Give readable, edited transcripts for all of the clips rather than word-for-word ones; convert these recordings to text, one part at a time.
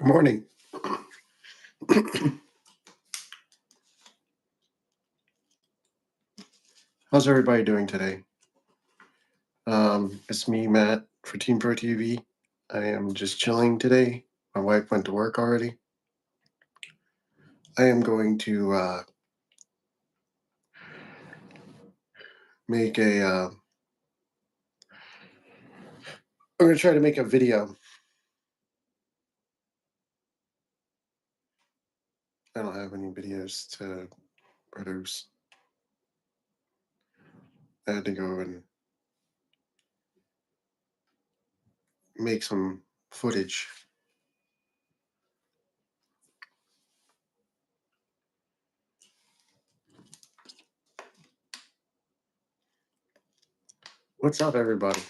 Morning. How's everybody doing today? It's me, Matt, for Team Pro TV. I am just chilling today. My wife went to work already. I am going to make a. I'm going to try to make a video. I don't have any videos to produce. I had to go and make some footage. What's up, everybody?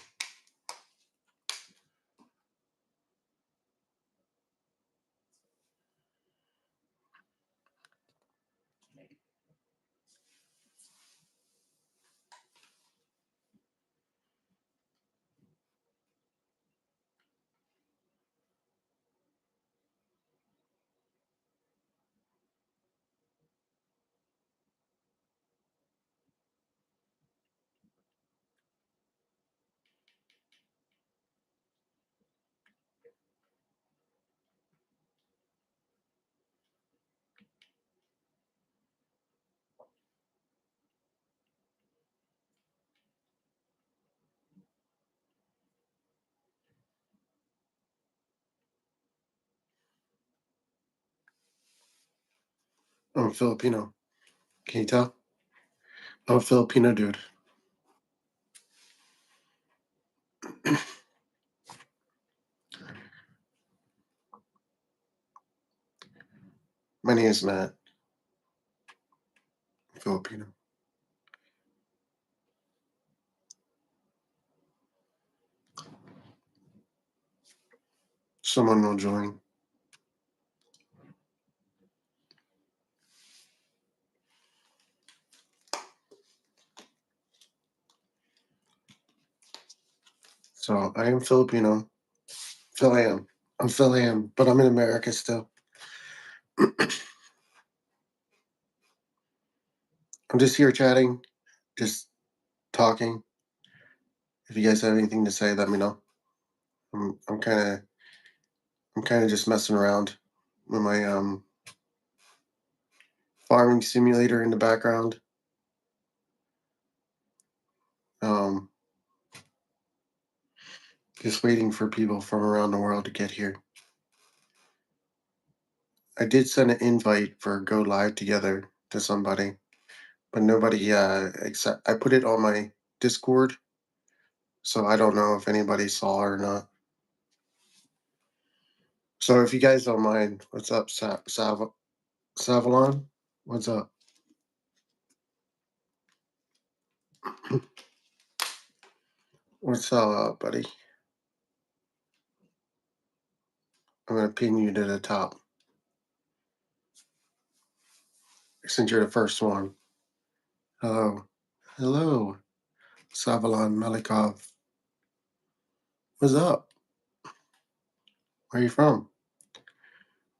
I'm Filipino. Can you tell? I'm a Filipino dude. My name is Matt. I'm Filipino. Someone will join. So I am Filipino. Phil am. I'm Phil am, but I'm in America still. I'm just here chatting, just talking. If you guys have anything to say, let me know. I'm kind of just messing around with my farming simulator in the background. Um, just waiting for people from around the world to get here. I did send an invite for go live together to somebody, but nobody except I put it on my Discord, so I don't know if anybody saw it or not. So if you guys don't mind, what's up, Savalon? What's up? What's up, buddy? I'm gonna pin you to the top since you're the first one. Hello, hello, Savalon Malikov. What's up? Where are you from?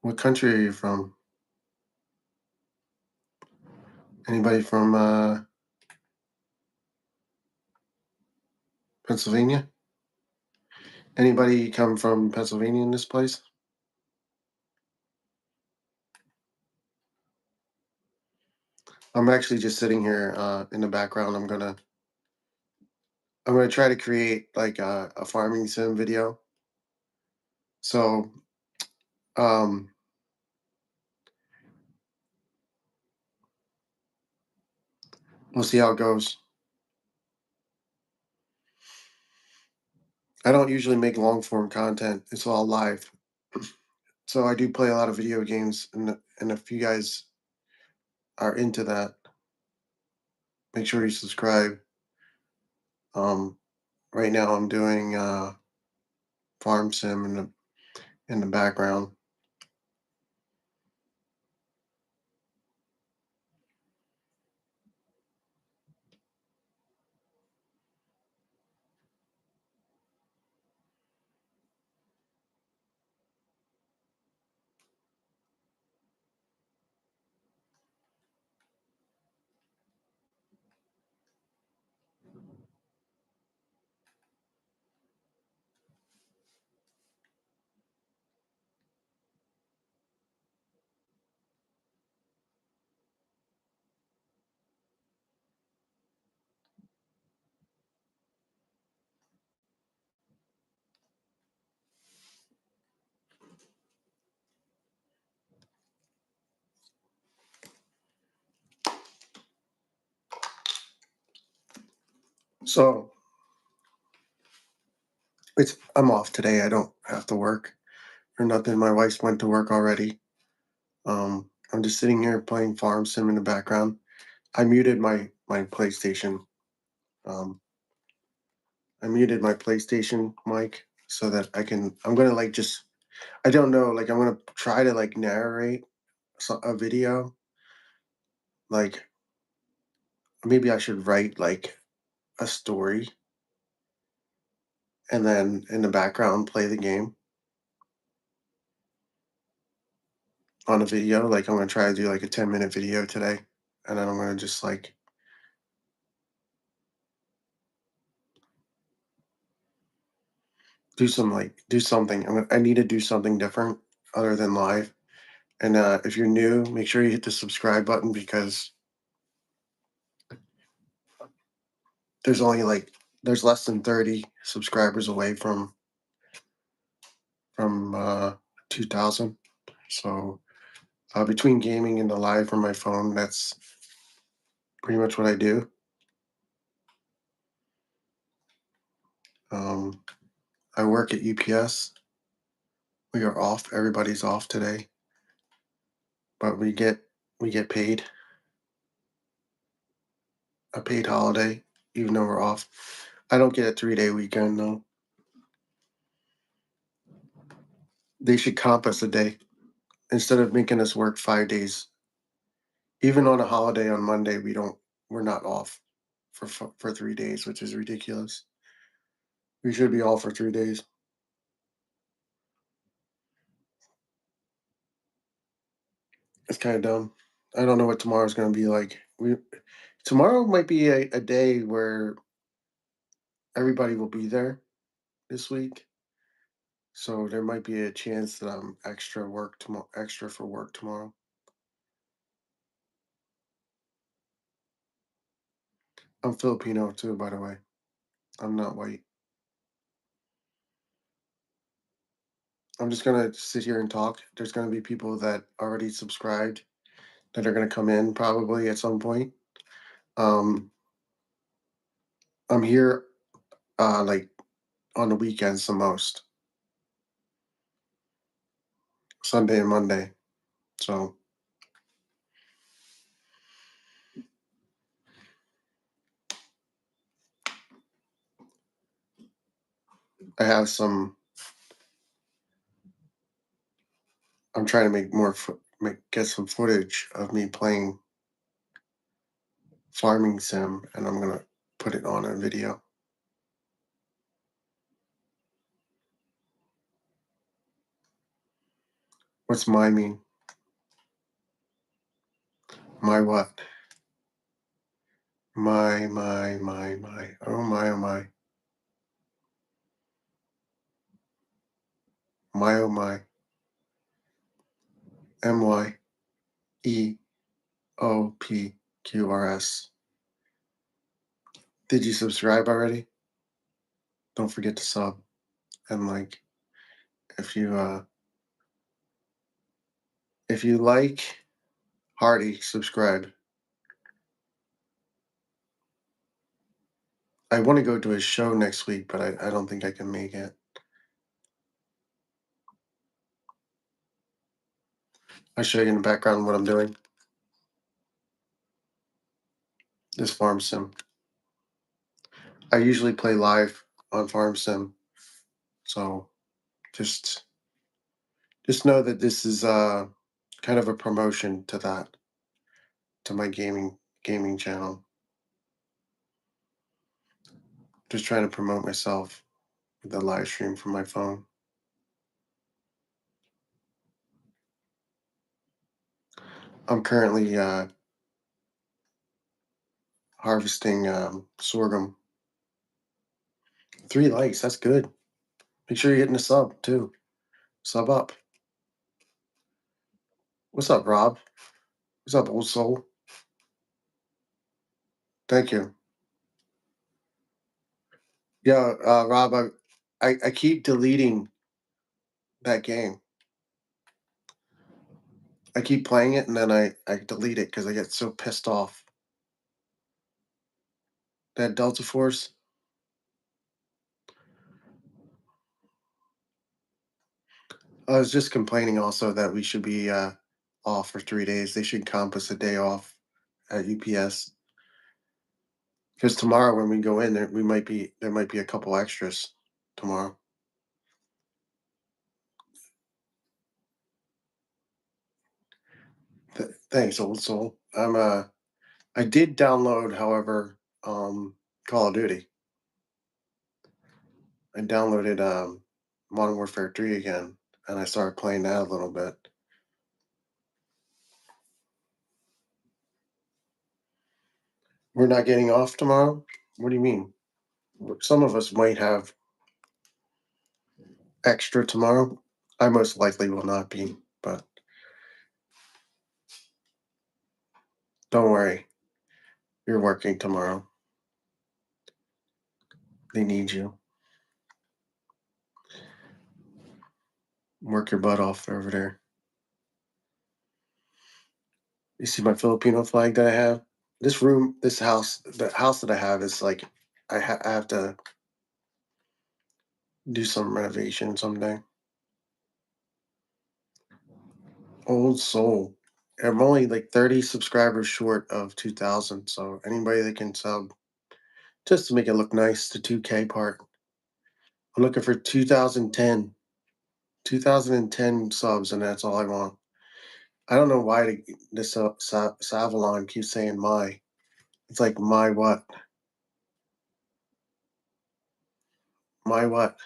What country are you from? Anybody from Pennsylvania? Anybody come from Pennsylvania in this place? I'm actually just sitting here in the background. I'm gonna try to create like a farming sim video. So um, we'll see how it goes. I don't usually make long form content. It's all live. So I do play a lot of video games, and if you guys are into that, make sure you subscribe. Um, right now I'm doing farm sim in the background. So I'm off today. I don't have to work or nothing. My wife went to work already. I'm just sitting here playing Farm Sim in the background. I muted my PlayStation. Um, I muted my PlayStation mic so that I'm gonna like just I don't know, like I'm gonna try to like narrate a video. Like maybe I should write like a story and then in the background play the game on a video. Like I'm gonna try to do like a 10-minute video today. And then I'm gonna just like do something. I need to do something different other than live. And if you're new, make sure you hit the subscribe button because there's only like there's less than 30 subscribers away from 2000. So between gaming and the live from my phone, that's pretty much what I do. Um, I work at UPS. We are off. Everybody's off today, but we get paid a paid holiday even though we're off. I don't get a 3-day weekend though. They should comp us a day instead of making us work 5 days. Even on a holiday on Monday, we're not off for 3 days, which is ridiculous. We should be off for 3 days. It's kind of dumb. I don't know what tomorrow's going to be like. Tomorrow might be a day where everybody will be there this week, so there might be a chance that I'm extra for work tomorrow. I'm Filipino too, by the way. I'm not white. I'm just gonna sit here and talk. There's gonna be people that already subscribed that are gonna come in probably at some point. Um, I'm here like on the weekends the most, Sunday and Monday. So I have some. I'm trying to make get some footage of me playing farming sim, and I'm gonna put it on a video. What's my mean? My what? My. Oh my, oh my. My, oh my. MYEOPQRS. Did you subscribe already? Don't forget to sub and like if you like Hardy, subscribe. I want to go to his show next week, but I don't think I can make it. I'll show you in the background what I'm doing. This farm sim. I usually play live on farm sim, so just just know that this is kind of a promotion to that to my gaming channel. Just trying to promote myself with the live stream from my phone. I'm currently harvesting sorghum. 3 likes, that's good. Make sure you're hitting a sub too. Sub up. What's up, Rob? What's up, old soul? Thank you. Yeah, Rob, I keep deleting that game. I keep playing it and then I delete it because I get so pissed off. That Delta Force, I was just complaining also that we should be off for 3 days. They should comp us a day off at UPS because tomorrow when we go in there, there might be a couple extras tomorrow. Thanks, old soul. I did download, however, Call of Duty. I downloaded Modern Warfare 3 again, and I started playing that a little bit. We're not getting off tomorrow? What do you mean? Some of us might have extra tomorrow. I most likely will not be, but don't worry. You're working tomorrow. They need you. Work your butt off over there. You see my Filipino flag that I have? This house, the house that I have is like, I have to do some renovation someday. Old soul. I'm only like 30 subscribers short of 2,000. So anybody that can sub just to make it look nice, the 2K part. I'm looking for 2010 subs, and that's all I want. I don't know why this Savalon keeps saying my. It's like my what? My what?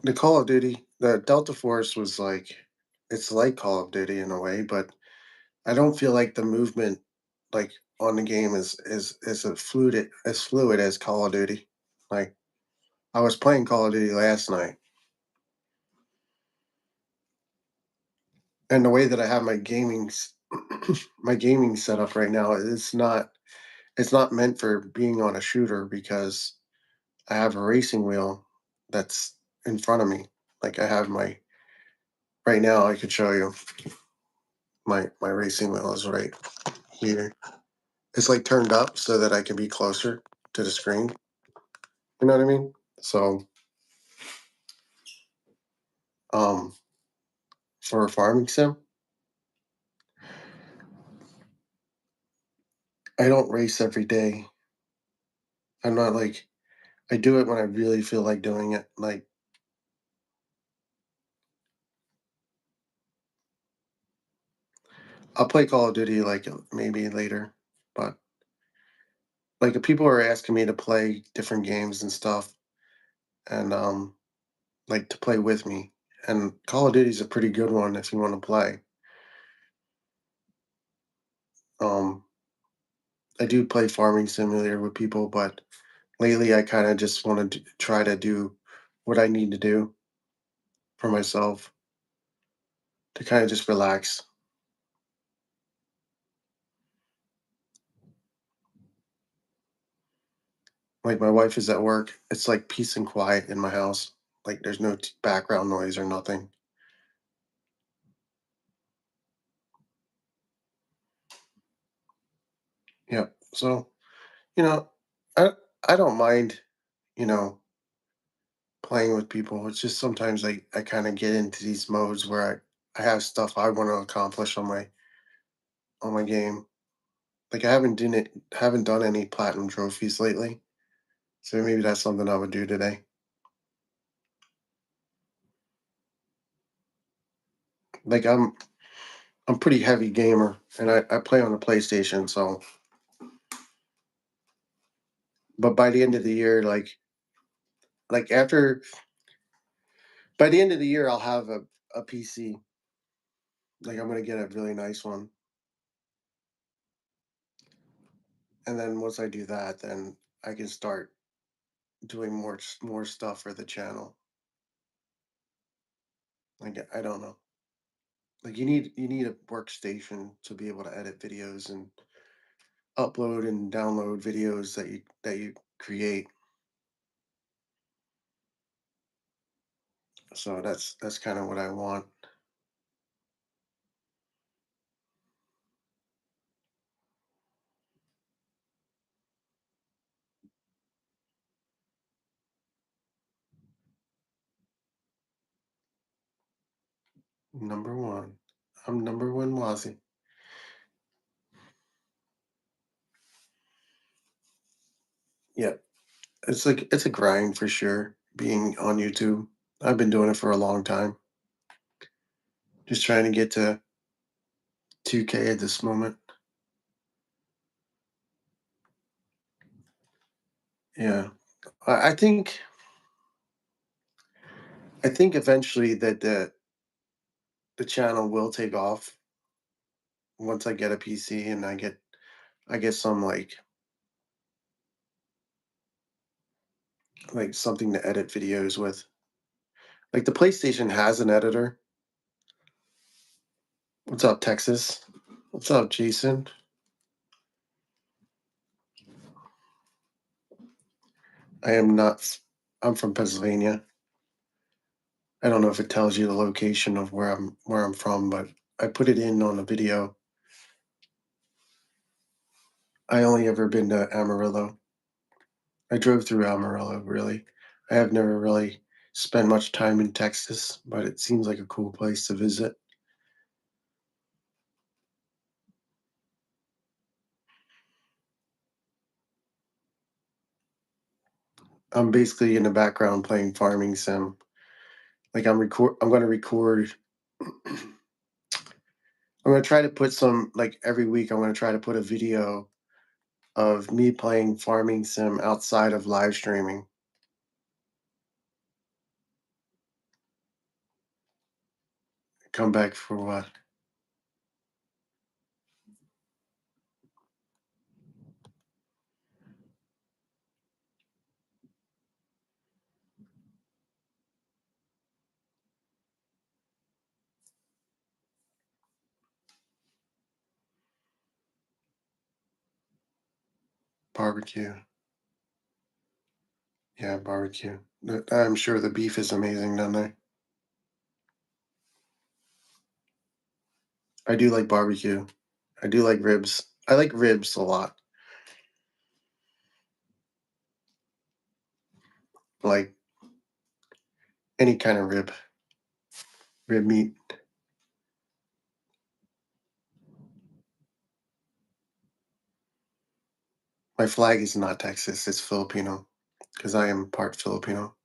The Call of Duty, the Delta Force was like, it's like Call of Duty in a way, but I don't feel like the movement like on the game is as fluid as Call of Duty. Like I was playing Call of Duty last night, and the way that I have my gaming setup right now, it's not meant for being on a shooter because I have a racing wheel that's in front of me. Like I have my right now. I could show you my racing wheel is right here. It's like turned up so that I can be closer to the screen. You know what I mean? So um, for a farming sim, I don't race every day. I'm not like I do it when I really feel like doing it. Like I'll play Call of Duty like maybe later, but like if people are asking me to play different games and stuff, and like to play with me. And Call of Duty is a pretty good one if you want to play. Um, I do play Farming Simulator with people, but lately I kind of just want to try to do what I need to do for myself to kind of just relax. Like my wife is at work, it's like peace and quiet in my house. Like there's no background noise or nothing. Yeah. So you know, I I don't mind you know playing with people. It's just sometimes I kind of get into these modes where I have stuff I want to accomplish on my game. Like I haven't done any platinum trophies lately. So maybe that's something I would do today. Like I'm pretty heavy gamer and I play on the PlayStation, so but by the end of the year, like after by the end of the year I'll have a PC. Like I'm gonna get a really nice one. And then once I do that, then I can start doing more stuff for the channel. Like I don't know. Like you need a workstation to be able to edit videos and upload and download videos that you create. So that's kind of what I want. Number one. I'm number one Wazzy. Yeah. It's a grind for sure being on YouTube. I've been doing it for a long time. Just trying to get to 2K at this moment. Yeah. I think eventually that the channel will take off once I get a PC and I get some like something to edit videos with. Like the PlayStation has an editor. What's up, Texas? What's up, Jason? I am not. I'm from Pennsylvania. I don't know if it tells you the location of where I'm from, but I put it in on a video. I only ever been to Amarillo. I drove through Amarillo, really. I have never really spent much time in Texas, but it seems like a cool place to visit. I'm basically in the background playing farming sim. Like I'm gonna record I'm gonna try to put some like every week I'm gonna try to put a video of me playing farming sim outside of live streaming. Come back for what? Barbecue. Yeah, barbecue. I'm sure the beef is amazing down there. I do like barbecue. I do like ribs. I like ribs a lot. Like any kind of rib meat. My flag is not Texas, it's Filipino because I am part Filipino.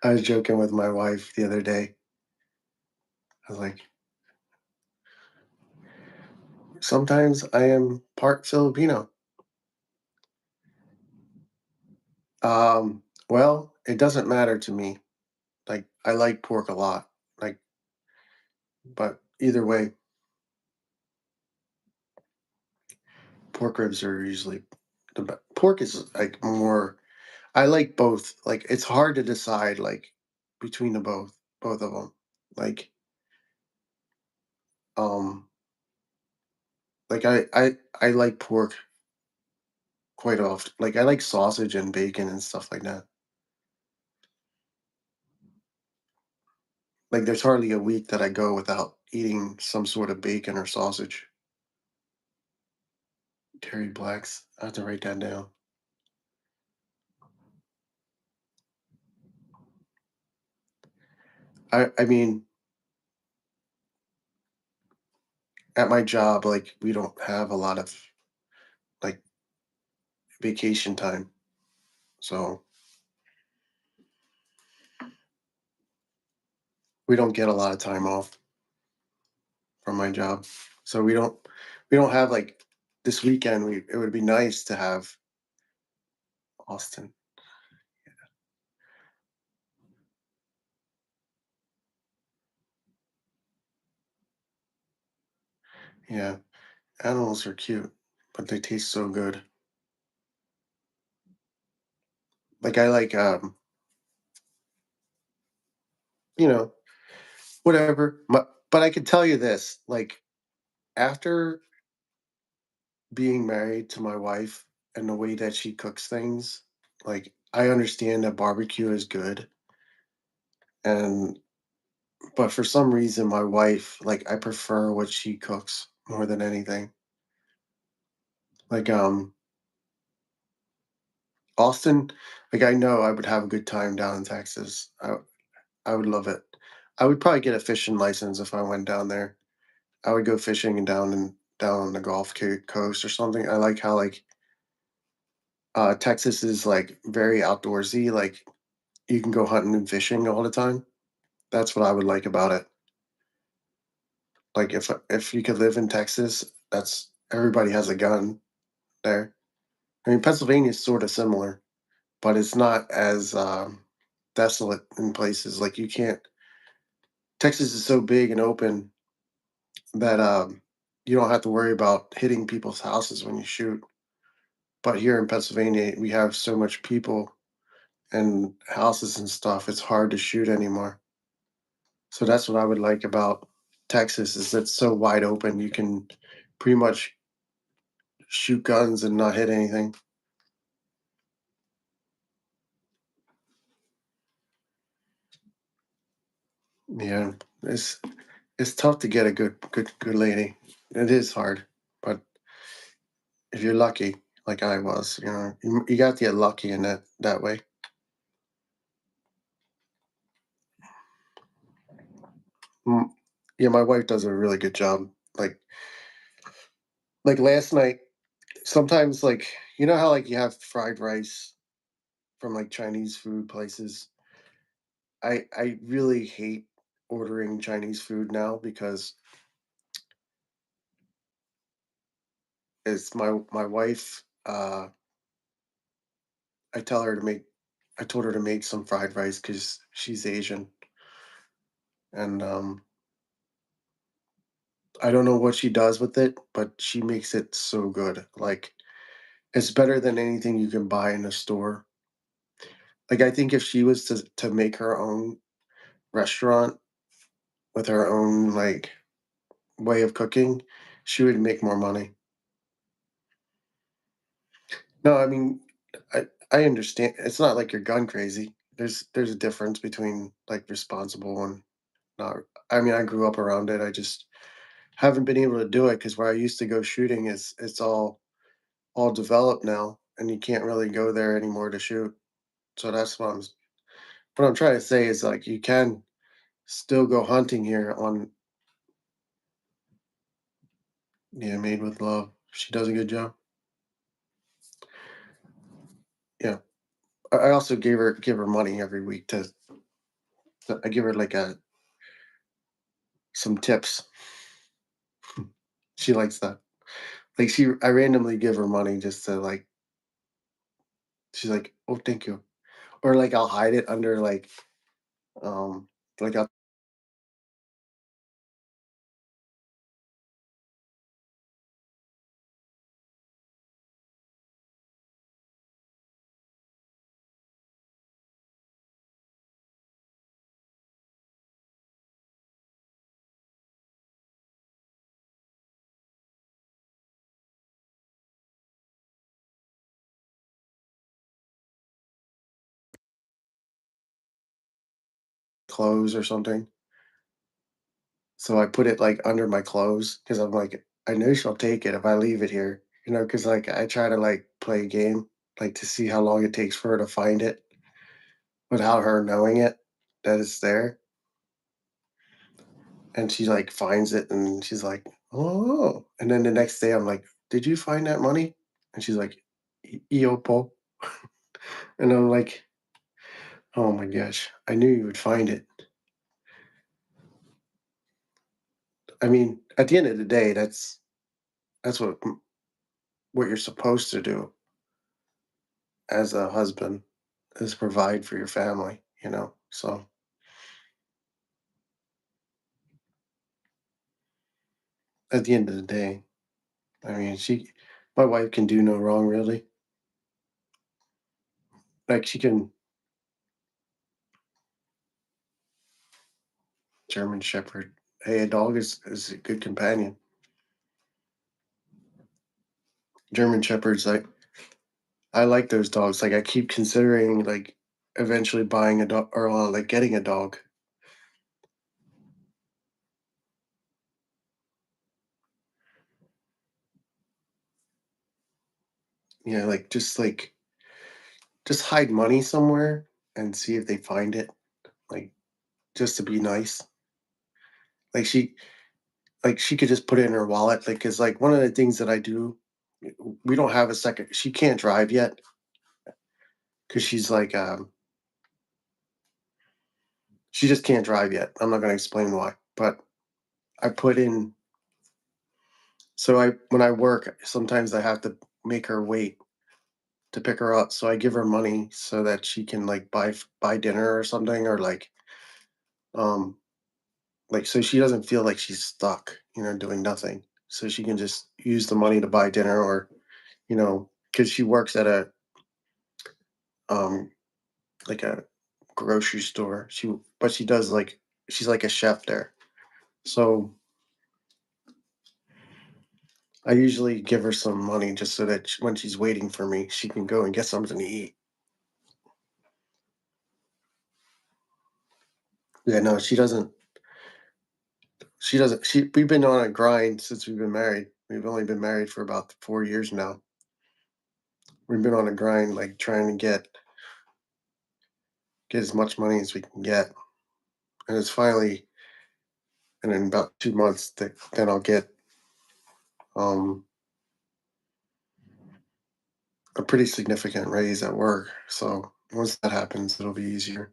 I was joking with my wife the other day. I was like, sometimes I am part Filipino. Well, it doesn't matter to me. Like, I like pork a lot. Like, but either way, pork ribs are usually pork is like more. I like both. Like, it's hard to decide like between the both of them. Like, um, like I like pork quite often. Like, I like sausage and bacon and stuff like that. Like, there's hardly a week that I go without eating some sort of bacon or sausage. Terry Blacks. I have to write that down. I mean, at my job, like we don't have a lot of like vacation time, so we don't get a lot of time off from my job. So we don't have like this weekend. It would be nice to have Austin. Yeah, animals are cute, but they taste so good. Like I like you know, whatever. But I can tell you this, like after being married to my wife and the way that she cooks things, like I understand that barbecue is good and but for some reason my wife like I prefer what she cooks more than anything. Like Austin, like I know I would have a good time down in Texas. I would love it. I would probably get a fishing license if I went down there. I would go fishing and down on the Coast or something. I like how like Texas is like very outdoorsy. Like you can go hunting and fishing all the time. That's what I would like about it. Like if you could live in Texas, that's everybody has a gun there. I mean, Pennsylvania is sort of similar, but it's not as desolate in places. Like you can't. Texas is so big and open that you don't have to worry about hitting people's houses when you shoot. But here in Pennsylvania, we have so much people and houses and stuff. It's hard to shoot anymore. So that's what I would like about Texas is it's so wide open. You can pretty much shoot guns and not hit anything. Yeah, it's tough to get a good lady. It is hard, but if you're lucky, like I was, you got to get lucky in that way. Mm, yeah, my wife does a really good job. Like last night, sometimes like you know how like you have fried rice from like Chinese food places. I really hate ordering Chinese food now because it's my wife. I tell her to make. I told her to make some fried rice because she's Asian, and I don't know what she does with it, but she makes it so good. Like it's better than anything you can buy in a store. Like I think if she was to make her own restaurant with her own like way of cooking, she would make more money. No, I mean, I understand. It's not like you're gun crazy. There's a difference between like responsible and not. I mean, I grew up around it. I just haven't been able to do it because where I used to go shooting is it's all developed now, and you can't really go there anymore to shoot. So that's what I'm trying to say is like you can still go hunting here on yeah, Made with Love. She does a good job. Yeah. I also give her money every week I give her like a some tips. She likes that. Like I randomly give her money just to like she's like, "Oh, thank you." Or like I'll hide it under um I'll clothes or something. So I put it like under my clothes because I'm like, I know she'll take it if I leave it here, because like I try to like play a game, like to see how long it takes for her to find it without her knowing it that it's there. And she like finds it and she's like, "Oh." And then the next day I'm like, "Did you find that money?" And she's like, "Iopo." And I'm like, "Oh my gosh, I knew you would find it." I mean, at the end of the day, that's what you're supposed to do as a husband is provide for your family. So at the end of the day, I mean, my wife can do no wrong really. Like she can German Shepherd. Hey, a dog is a good companion. German Shepherds, I like those dogs. Like I keep considering like eventually buying a dog or like getting a dog. Like just hide money somewhere and see if they find it. Like just to be nice. Like she could just put it in her wallet. Like, cause like one of the things that I do, we don't have a second. She can't drive yet because she's like she just can't drive yet. I'm not gonna explain why, but I put in. So I when I work, sometimes I have to make her wait to pick her up. So I give her money so that she can like buy dinner or something, or um like so she doesn't feel like she's stuck, doing nothing. So she can just use the money to buy dinner, or because she works at a um like a grocery store. But she does like she's like a chef there. So I usually give her some money just so that when she's waiting for me, she can go and get something to eat. Yeah, no, she doesn't. She doesn't. We've been on a grind since we've been married. We've only been married for about 4 years now. We've been on a grind, like trying to get as much money as we can get, and it's finally, and in about 2 months, that then I'll get um a pretty significant raise at work. So once that happens, it'll be easier.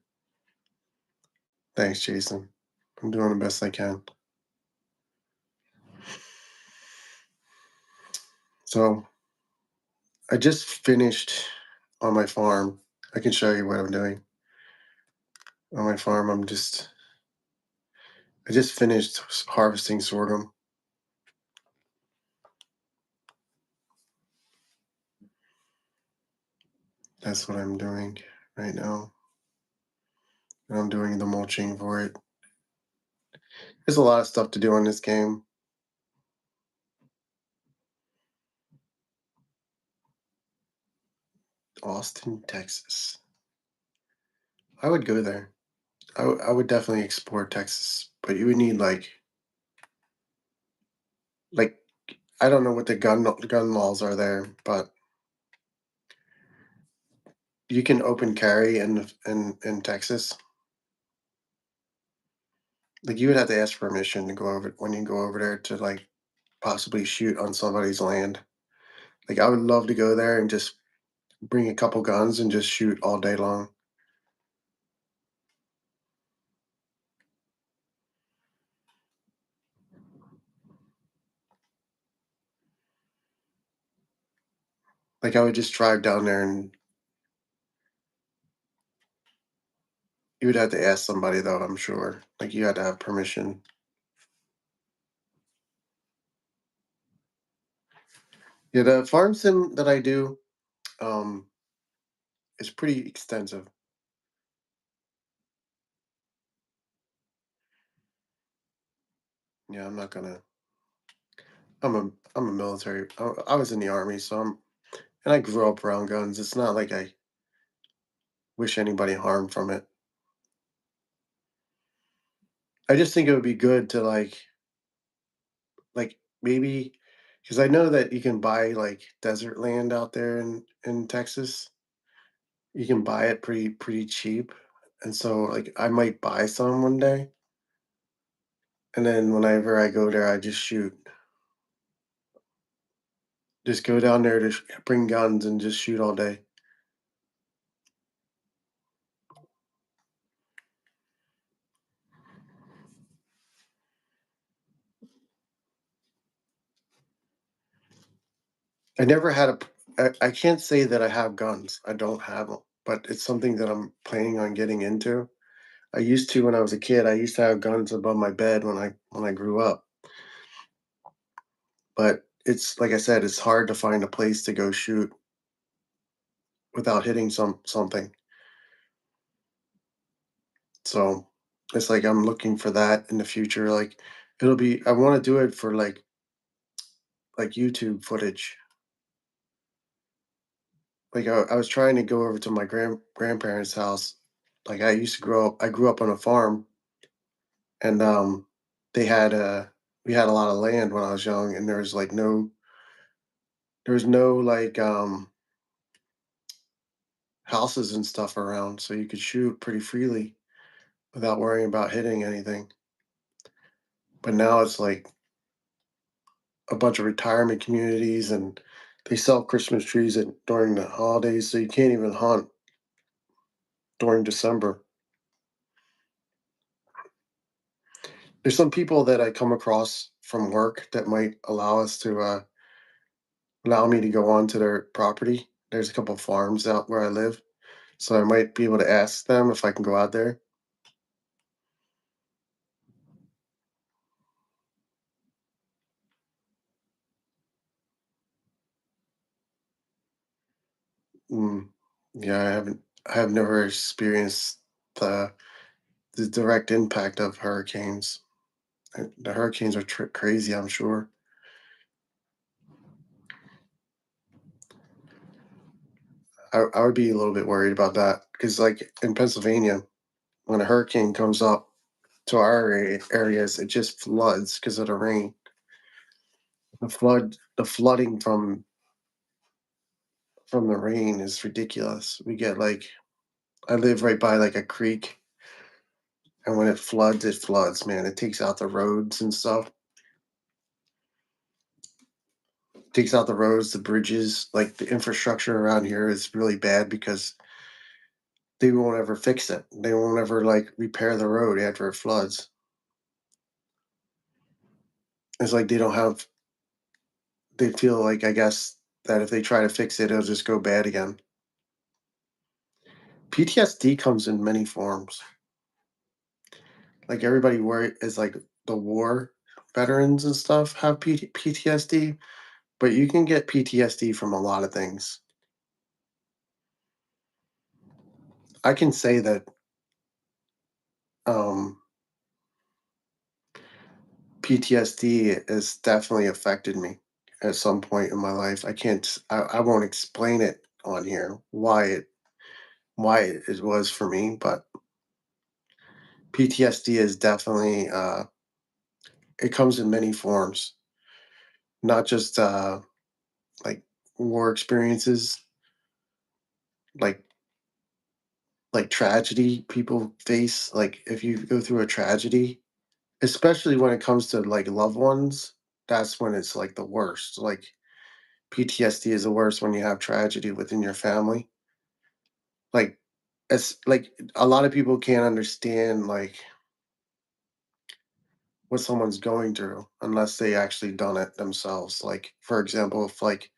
Thanks, Jason. I'm doing the best I can. So I just finished on my farm. I can show you what I'm doing on my farm. I just finished harvesting sorghum. That's what I'm doing right now. And I'm doing the mulching for it. There's a lot of stuff to do in this game. Austin, Texas. I would go there. I would definitely explore Texas, but you would need like I don't know what the gun laws are there, but you can open carry in Texas. Like you would have to ask permission to go over when you go over there to like possibly shoot on somebody's land. Like I would love to go there and just bring a couple guns and just shoot all day long. Like I would just drive down there, and you would have to ask somebody though, I'm sure. Like you had to have permission. Yeah, the farm sim that I do um is pretty extensive. Yeah, I'm not gonna I'm a military. I was in the army, so and I grew up around guns. It's not like I wish anybody harm from it. I just think it would be good to maybe because I know that you can buy like desert land out there in Texas. You can buy it pretty cheap, and so like I might buy some one day, and then whenever I go there, I just shoot. Just go down there to bring guns and just shoot all day. I never had I can't say that I have guns. I don't have them, but it's something that I'm planning on getting into. I used to when I was a kid. I used to have guns above my bed when I grew up. But it's like I said, it's hard to find a place to go shoot without hitting something. So it's like I'm looking for that in the future. Like I want to do it for like YouTube footage. Like I was trying to go over to my grandparents' house. Like I grew up on a farm, and they had we had a lot of land when I was young, and there was no houses and stuff around, so you could shoot pretty freely. without worrying about hitting anything. But now it's like a bunch of retirement communities and they sell Christmas trees during the holidays, so you can't even hunt during December. There's some people that I come across from work that might allow me to go onto their property. There's a couple of farms out where I live, so I might be able to ask them if I can go out there. Mm, yeah, I have never experienced the the direct impact of hurricanes. The hurricanes are crazy, I'm sure. I would be a little bit worried about that because, like in Pennsylvania, when a hurricane comes up to our areas, it just floods because of the rain. The flooding from the rain is ridiculous. We get like I live right by like a creek, and when it floods, man. It takes out the roads and stuff. Takes out the roads, the bridges. Like the infrastructure around here is really bad because they won't ever fix it. They won't ever like repair the road after it floods. It's like they don't have. They feel like I guess that if they try to fix it, it'll just go bad again. PTSD comes in many forms. Like everybody worry is like the war veterans and stuff have PTSD, but you can get PTSD from a lot of things. I can say that um, PTSD has definitely affected me at some point in my life. I won't explain it on here why it was for me, but PTSD is definitely it comes in many forms, not just like war experiences, like tragedy people face. Like if you go through a tragedy, especially when it comes to like loved ones, that's when it's like the worst. Like PTSD is the worst when you have tragedy within your family. Like it's like a lot of people can't understand like what someone's going through unless they actually done it themselves. Like for example, if like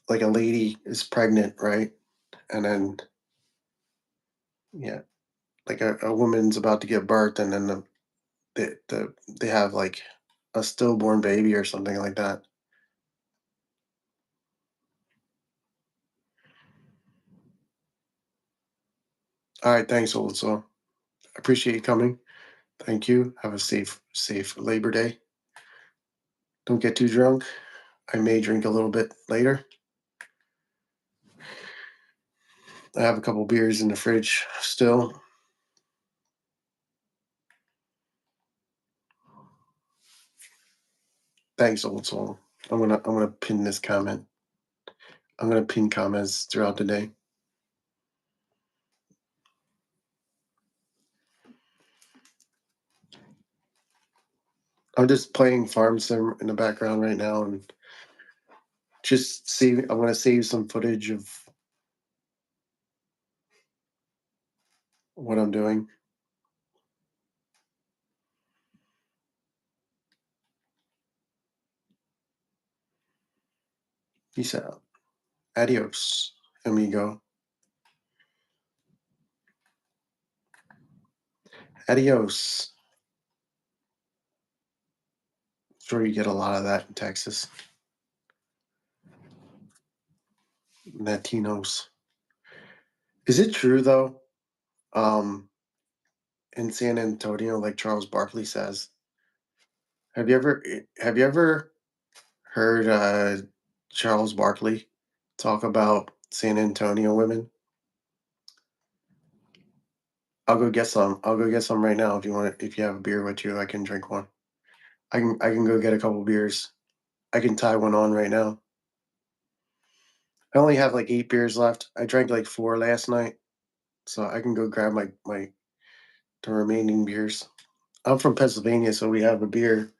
a lady is pregnant, right? And then yeah, like a woman's about to give birth and then they have like a stillborn baby or something like that. All right, thanks, also. Appreciate you coming. Thank you. Have a safe Labor Day. Don't get too drunk. I may drink a little bit later. I have a couple beers in the fridge still. Thanks, old soul. I'm gonna pin this comment. I'm gonna pin comments throughout the day. I'm just playing Farm Sim in the background right now and just save. I'm gonna save some footage of what I'm doing. Peace out. Adios, amigo. Adios. Sure, you get a lot of that in Texas. Latinos. Is it true though? Um, in San Antonio, like Charles Barkley says, have you ever heard Charles Barkley talk about San Antonio women? I'll go get some. I'll go get some right now if you want. If you have a beer with you, I can drink one. I can go get a couple beers. I can tie one on right now. I only have like 8 beers left. I drank like 4 last night, so I can go grab my the remaining beers. I'm from Pennsylvania, so we have a beer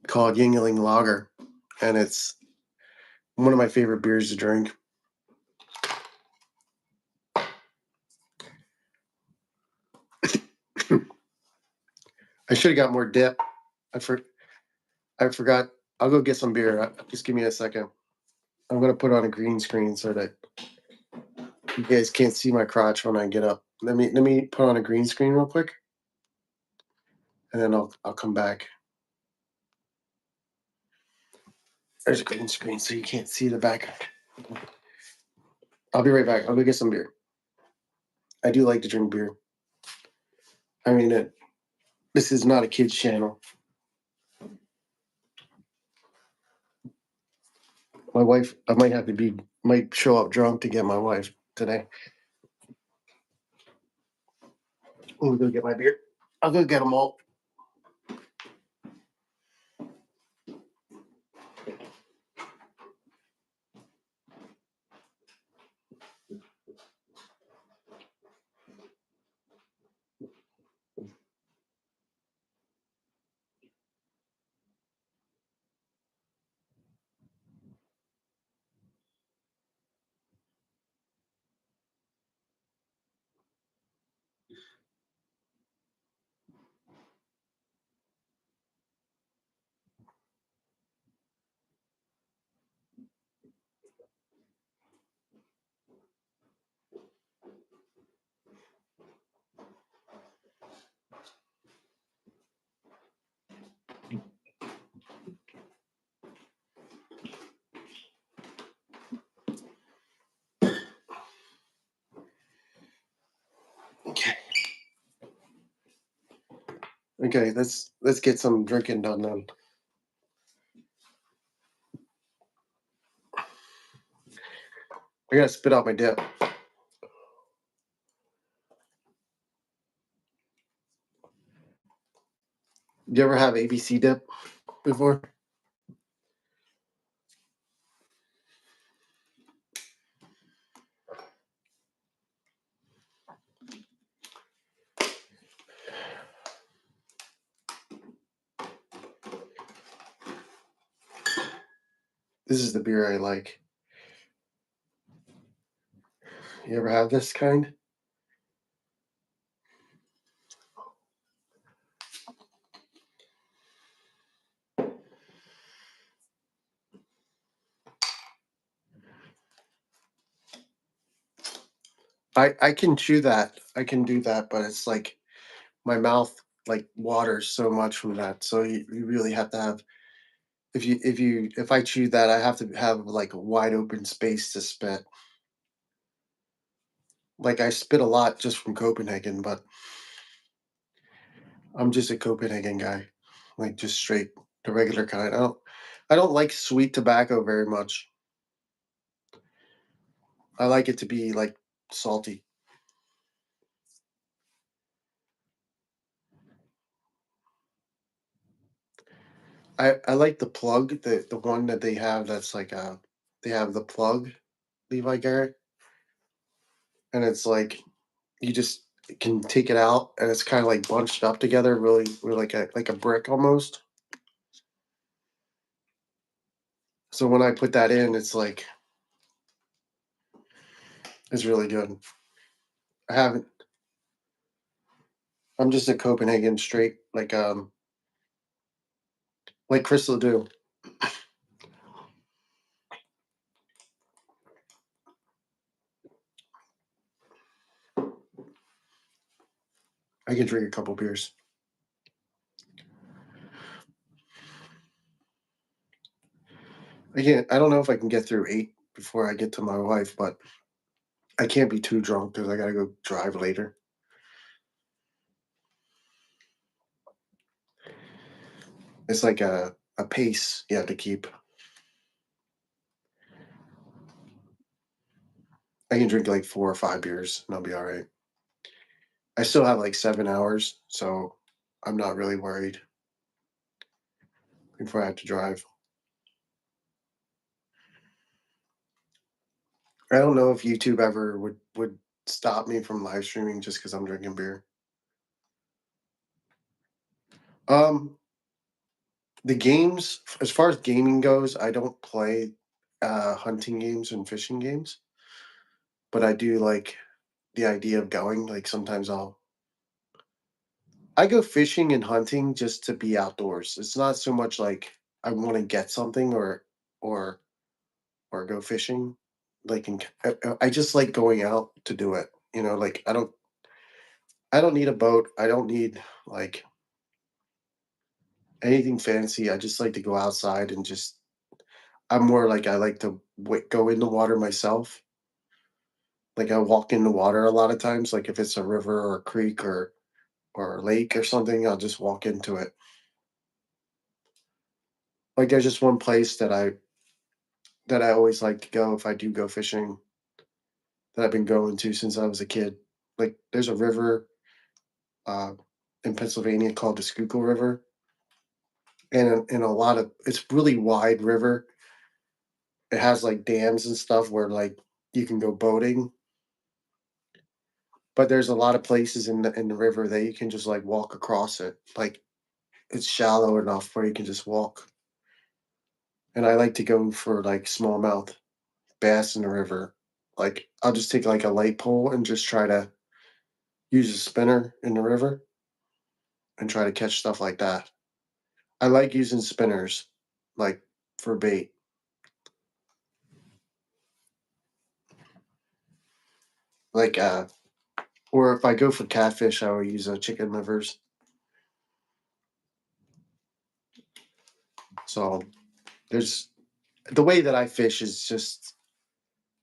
called Yingling Lager, and it's one of my favorite beers to drink. I should have got more dip. I for I forgot. I'll go get some beer. Just give me a second. I'm gonna put on a green screen so that you guys can't see my crotch when I get up. Let me put on a green screen real quick, and then I'll come back. There's a green screen so you can't see the back. I'll be right back. I'll go get some beer. I do like to drink beer. I mean, this is not a kids channel. My wife, I might show up drunk to get my wife today. Let me go get my beer. I'll go get them all. Okay. Okay, let's get some drinking done then. I gotta spit out my dip. You ever have ABC dip before? This is the beer I like. You ever have this kind? I can chew that. I can do that, but it's like my mouth like waters so much from that. So you really have to have if I chew that, I have to have like a wide open space to spit. Like I spit a lot just from Copenhagen, but I'm just a Copenhagen guy. Like just straight the regular kind. I don't like sweet tobacco very much. I like it to be like salty. I like the plug, the one that they have that's like they have the plug Levi Garrett, and it's like you just can take it out and it's kind of like bunched up together, really like a brick almost. So when I put that in, it's really good. I haven't. I'm just a Copenhagen straight, like Crystal do. I can drink a couple beers. I can't. I don't know if I can get through 8 before I get to my wife, but I can't be too drunk because I gotta go drive later. It's like a pace you have to keep. I can drink like 4 or 5 beers and I'll be all right. I still have like 7 hours, so I'm not really worried before I have to drive. I don't know if YouTube ever would stop me from live streaming just because I'm drinking beer. Um, the games, as far as gaming goes, I don't play hunting games and fishing games, but I do like the idea of going. Like sometimes I go fishing and hunting just to be outdoors. It's not so much like I want to get something or or go fishing. Like I just like going out to do it. Like I don't need a boat. I don't need like anything fancy. I just like to go outside and just I'm more like I like to go in the water myself. Like I walk in the water a lot of times. Like if it's a river or a creek or a lake or something, I'll just walk into it. Like there's just one place that I always like to go if I do go fishing that I've been going to since I was a kid. Like there's a river uh, in Pennsylvania called the Schuylkill River, and in a lot of it's really wide river. It has like dams and stuff where like you can go boating, but there's a lot of places in the river that you can just like walk across it. Like it's shallow enough where you can just walk. And I like to go for like smallmouth bass in the river. Like I'll just take like a light pole and just try to use a spinner in the river and try to catch stuff like that. I like using spinners like for bait. Like or if I go for catfish, I will use chicken livers. So there's the way that I fish is just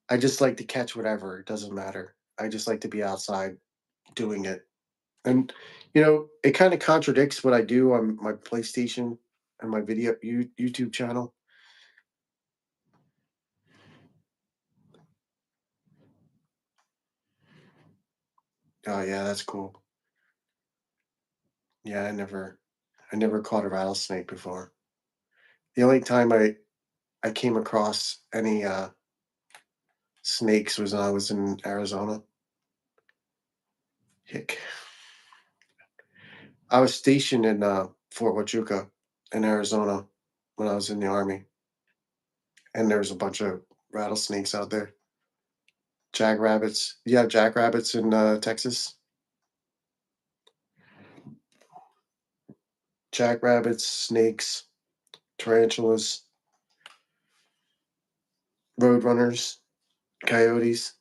I just like to catch whatever. It doesn't matter. I just like to be outside doing it. And it kind of contradicts what I do on my PlayStation and my YouTube channel. Oh yeah, that's cool. Yeah, I never caught a rattlesnake before. The only time I came across any snakes was when I was in Arizona. Hick. I was stationed in Fort Huachuca in Arizona when I was in the army, and there was a bunch of rattlesnakes out there. Jackrabbits. You have jackrabbits in Texas? Jackrabbits, snakes, tarantulas, roadrunners, coyotes.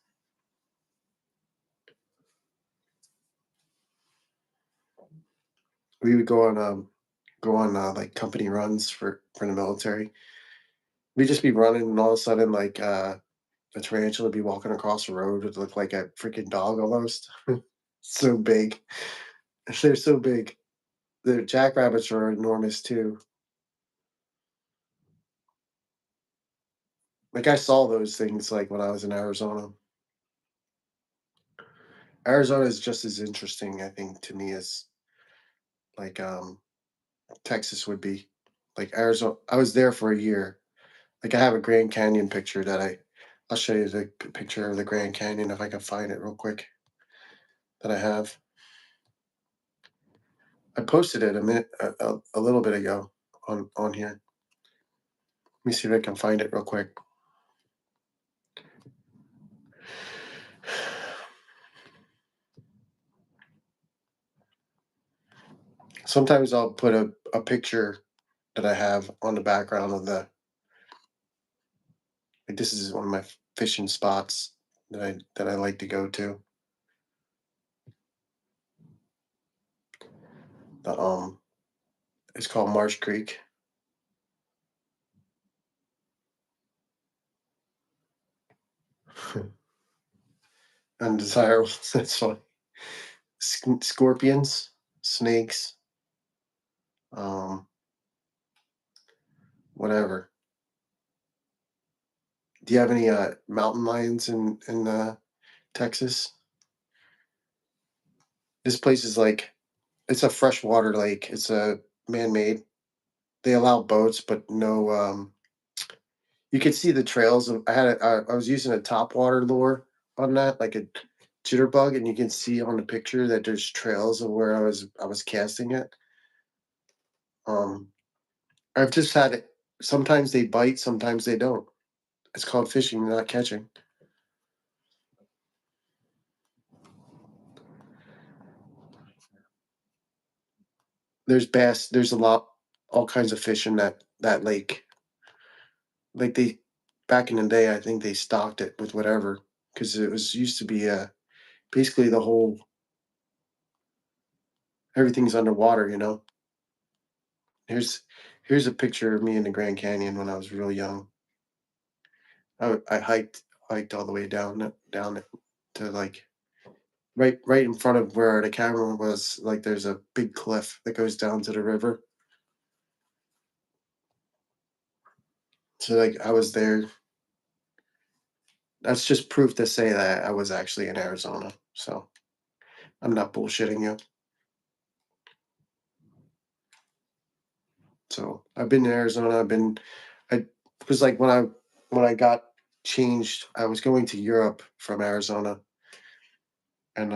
We would go on like company runs for the military. We'd just be running, and all of a sudden, like a tarantula would be walking across the road. It look like a freaking dog almost. So big. They're so big. The jackrabbits are enormous too. Like I saw those things like when I was in Arizona. Arizona is just as interesting, I think, to me as like Texas would be. Like Arizona, I was there for a year. Like I have a Grand Canyon picture that I'll show you the picture of the Grand Canyon if I can find it real quick that I have. I posted it a little bit ago on here. Let me see if I can find it real quick. Sometimes I'll put a picture that I have on the background of like this is one of my fishing spots that I like to go to. The it's called Marsh Creek. Undesirable. That's funny. Scorpions, snakes, um, whatever. Do you have any mountain lions in Texas? This place is like it's a freshwater lake. It's a man-made. They allow boats, but no. You could see the trails of. I was using a top water lure on that, like a jitterbug, and you can see on the picture that there's trails of where I was casting it. Um, I've just had it. Sometimes they bite, sometimes they don't. It's called fishing, not catching. There's bass. There's a lot, all kinds of fish in that lake. Like they, back in the day, I think they stocked it with whatever because it was used to be basically the whole everything's underwater. Here's here's a picture of me in the Grand Canyon when I was real young. I hiked all the way down it to like right in front of where the camera was. Like there's a big cliff that goes down to the river. So like I was there. That's just proof to say that I was actually in Arizona. So I'm not bullshitting you. So I've been in Arizona. I because like when I got changed, I was going to Europe from Arizona and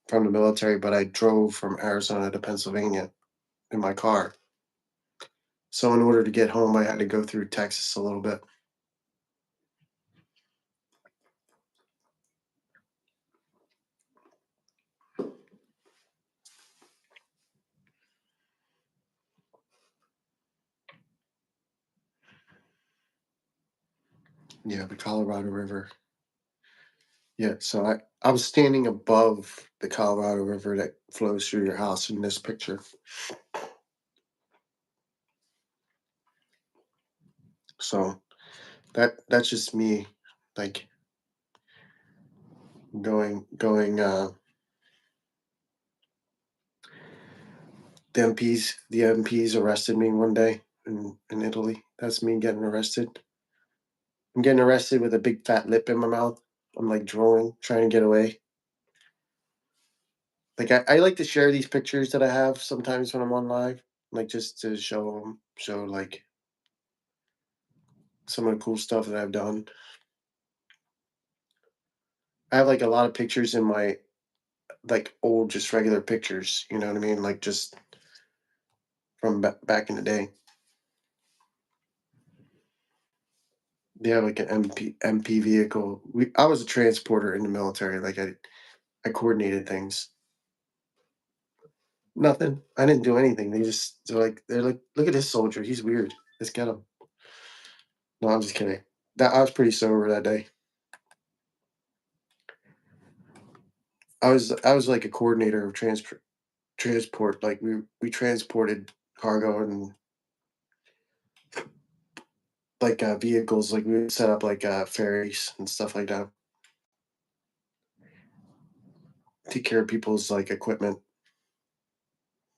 from the military, but I drove from Arizona to Pennsylvania in my car. So in order to get home, I had to go through Texas a little bit. Yeah, the Colorado River. Yeah, so I was standing above the Colorado River that flows through your house in this picture. So that's just me, like going. The MPs arrested me one day in Italy. That's me getting arrested. I'm getting arrested with a big fat lip in my mouth. I'm like drooling, trying to get away. Like I like to share these pictures that I have sometimes when I'm on live, like just to show like some of the cool stuff that I've done. I have like a lot of pictures in my like old, just regular pictures. You know what I mean? Like just from back in the day. They have like an MP vehicle. I was a transporter in the military. Like I coordinated things. Nothing. I didn't do anything. They're like, look at this soldier. He's weird. Let's get him. No, I'm just kidding. That I was pretty sober that day. I was like a coordinator of transport. Like we transported cargo and like vehicles. Like we would set up like ferries and stuff like that. Take care of people's like equipment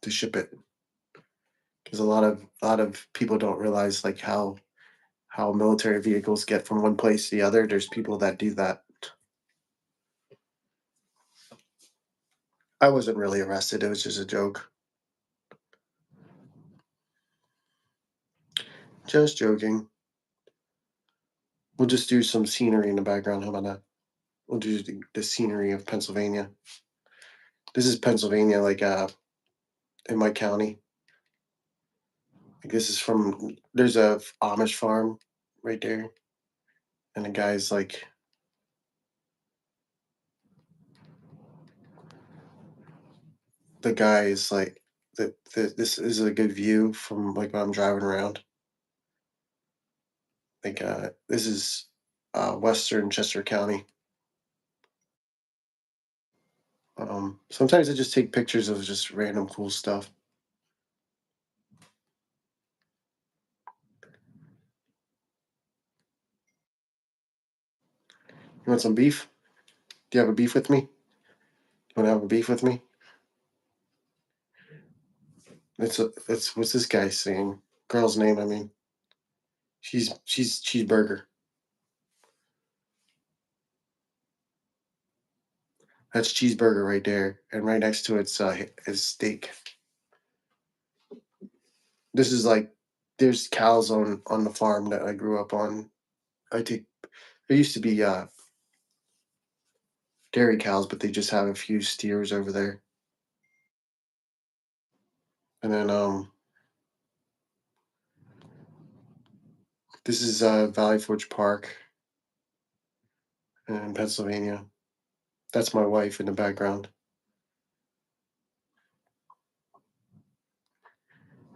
to ship it. Because a lot of people don't realize like how military vehicles get from one place to the other. There's people that do that. I wasn't really arrested. It was just a joke. Just joking. We'll just do some scenery in the background. How about that? We'll do the scenery of Pennsylvania. This is Pennsylvania, like in my county. Like this is from there's a Amish farm right there, and the guy's like the guy is like this is a good view from like when I'm driving around. Like this is Western Chester County. Sometimes I just take pictures of just random cool stuff. You want some beef? Do you have a beef with me? You want to have a beef with me? It's what's this guy saying? Girl's name, I mean. She's cheeseburger. That's cheeseburger right there, and right next to it's is steak. This is like there's cows on the farm that I grew up on. I take there used to be dairy cows, but they just have a few steers over there. And then this is Valley Forge Park in Pennsylvania. That's my wife in the background.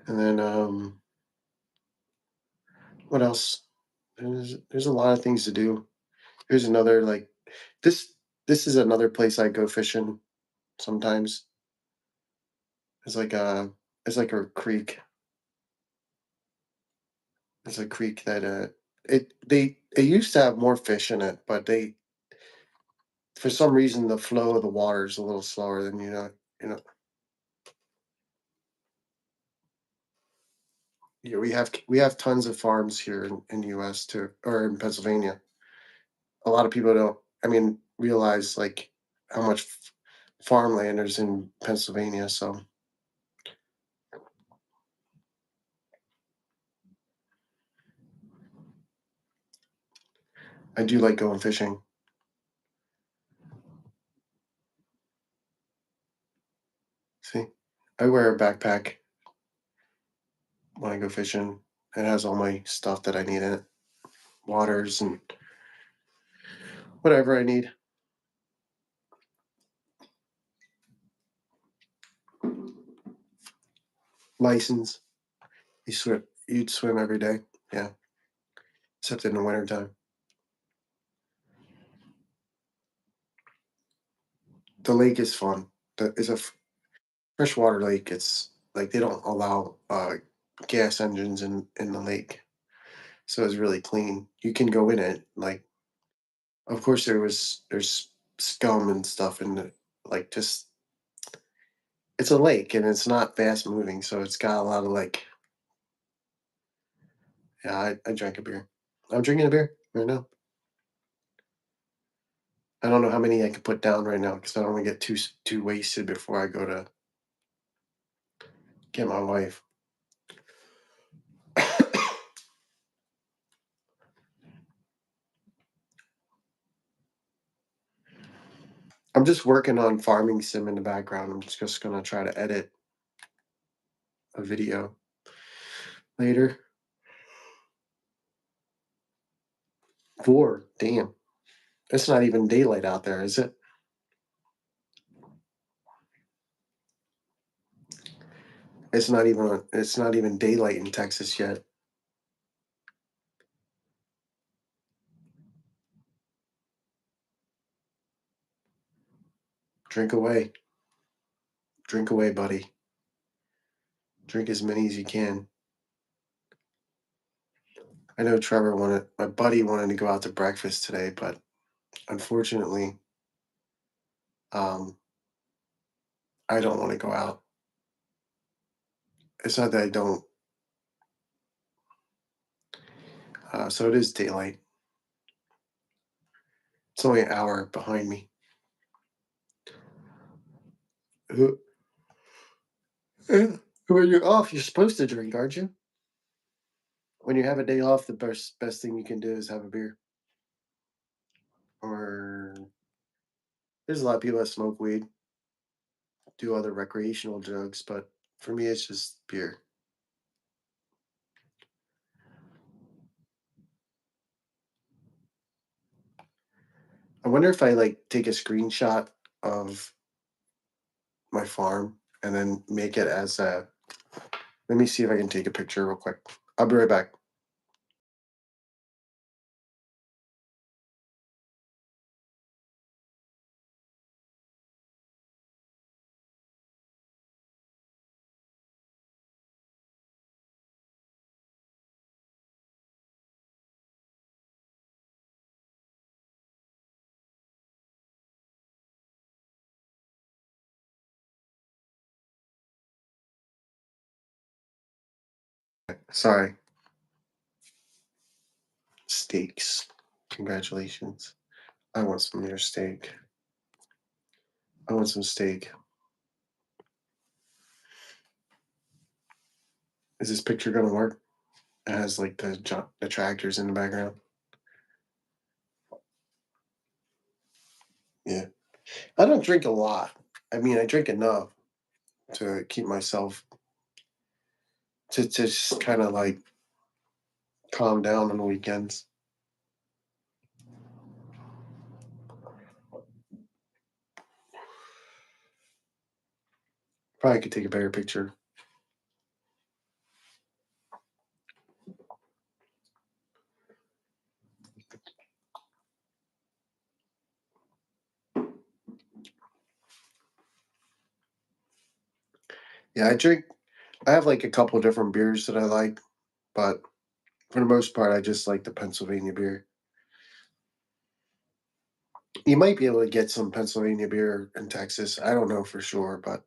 And then what else? There's a lot of things to do. Here's another like this this is another place I go fishing sometimes. It's like a it's like a creek. It's a creek that it used to have more fish in it, but they for some reason the flow of the water is a little slower than you know. Yeah, we have tons of farms here in the US too, or in Pennsylvania. A lot of people don't, I mean, realize like how much farmland is in Pennsylvania. So I do like going fishing. See, I wear a backpack when I go fishing. It has all my stuff that I need in it, waters and whatever I need. License. You'd swim every day. Yeah, except in the wintertime. The lake is fun. It's a freshwater lake. It's like they don't allow gas engines in the lake, so it's really clean. You can go in it. Like, of course, there's scum and stuff in the like just it's a lake and it's not fast moving, so it's got a lot of like yeah. I drank a beer. I'm drinking a beer right now. I don't know how many I can put down right now because I don't want to get too wasted before I go to get my wife. I'm just working on farming sim in the background. I'm just gonna try to edit a video later. 4, damn. It's not even daylight out there, is it? It's not even daylight in Texas yet. Drink away. Drink away, buddy. Drink as many as you can. I know my buddy wanted to go out to breakfast today, but unfortunately, um, I don't want to go out. It's not that I don't. So it is daylight. It's only an hour behind me. Who- When you're off, you're supposed to drink, aren't you? When you have a day off, the best thing you can do is have a beer. Or there's a lot of people that smoke weed, do other recreational drugs, but for me, it's just beer. I wonder if I like take a screenshot of my farm and then make it as a. Let me see if I can take a picture real quick. I'll be right back. Sorry. Steaks. Congratulations. I want some of your steak. I want some steak. Is this picture gonna work? It has like the tractors in the background. Yeah. I don't drink a lot. I mean, I drink enough to keep myself to just kind of like calm down on the weekends. Probably could take a better picture. Yeah, I drink. I have like a couple different beers that I like, but for the most part, I just like the Pennsylvania beer. You might be able to get some Pennsylvania beer in Texas. I don't know for sure, but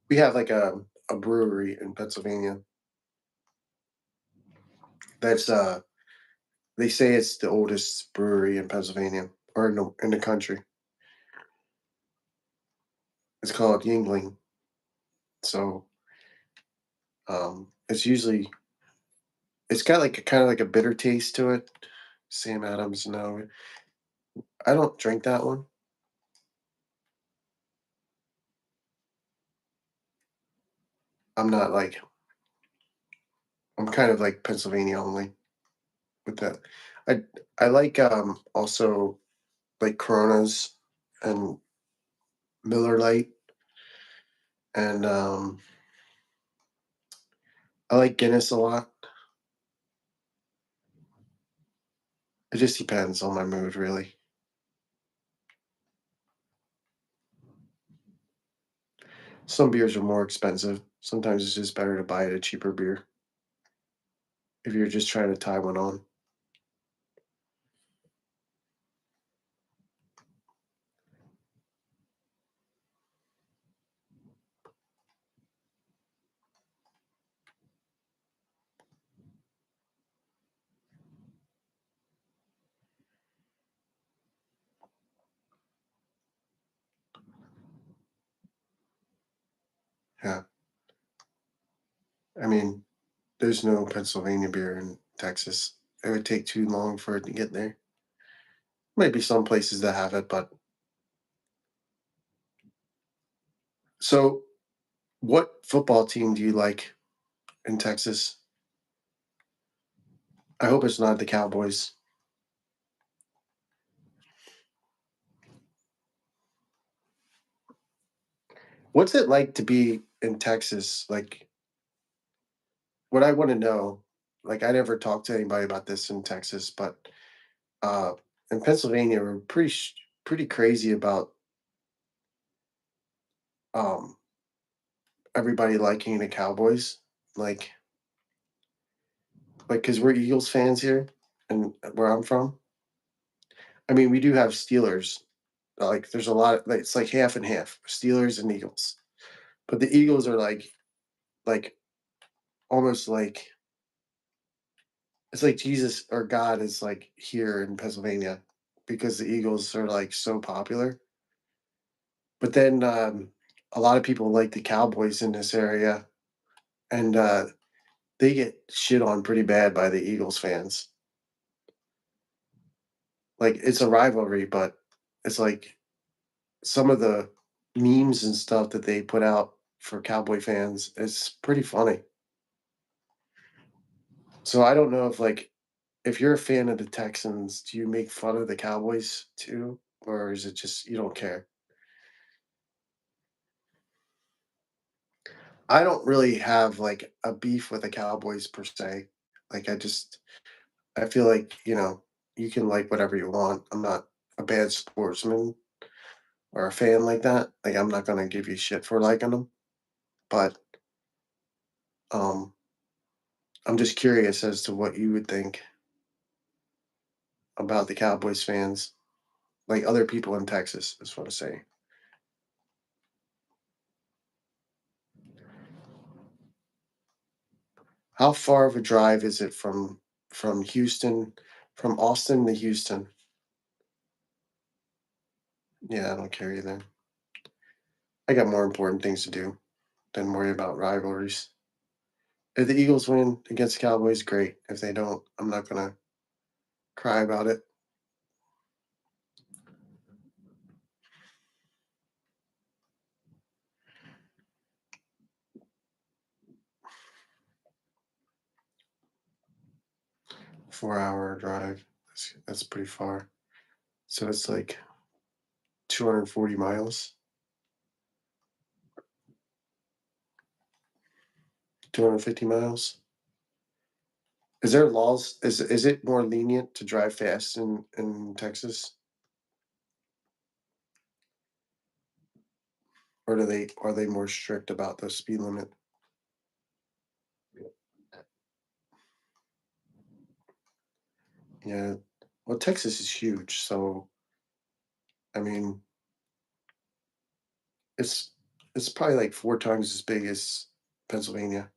we have like a brewery in Pennsylvania that's they say it's the oldest brewery in Pennsylvania or in the country. It's called Yingling. So it's usually it's got like a kind of like a bitter taste to it. Sam Adams, no, I don't drink that one. I'm not like I'm kind of like Pennsylvania only with that. I I like also like Coronas and Miller Lite and I like Guinness a lot. It just depends on my mood, really. Some beers are more expensive. Sometimes it's just better to buy a cheaper beer if you're just trying to tie one on. Yeah. I mean, there's no Pennsylvania beer in Texas. It would take too long for it to get there. Might be some places that have it, but so what football team do you like in Texas? I hope it's not the Cowboys. What's it like to be in Texas? Like, what I want to know, like, I never talked to anybody about this in Texas, but uh, in Pennsylvania, we're pretty crazy about um, everybody liking the Cowboys. Like, because we're Eagles fans here, and where I'm from. I mean, we do have Steelers. Like, there's a lot. Like, it's like half and half, Steelers and Eagles. But the Eagles are like almost like it's like Jesus or God is like here in Pennsylvania because the Eagles are like so popular. But then a lot of people like the Cowboys in this area, and they get shit on pretty bad by the Eagles fans. Like it's a rivalry, but it's like some of the memes and stuff that they put out for Cowboy fans. It's pretty funny. So I don't know if you're a fan of the Texans, do you make fun of the Cowboys too, or is it just you don't care? I don't really have like a beef with the Cowboys per se. Like I feel like, you can like whatever you want. I'm not a bad sportsman or a fan like that. Like I'm not gonna give you shit for liking them. But um I'm just curious as to what you would think about the Cowboys fans, like other people in Texas, is what I say. How far of a drive is it from Houston, from Austin to Houston? Yeah, I don't care either. I got more important things to do than worry about rivalries. If the Eagles win against the Cowboys, great. If they don't, I'm not gonna cry about it. 4-hour drive. That's pretty far. So it's like 240 miles, 250 miles. Is there laws? Is it more lenient to drive fast in Texas, or do they are they more strict about the speed limit? Yeah. Well, Texas is huge, so I mean, it's it's probably like 4 times as big as Pennsylvania.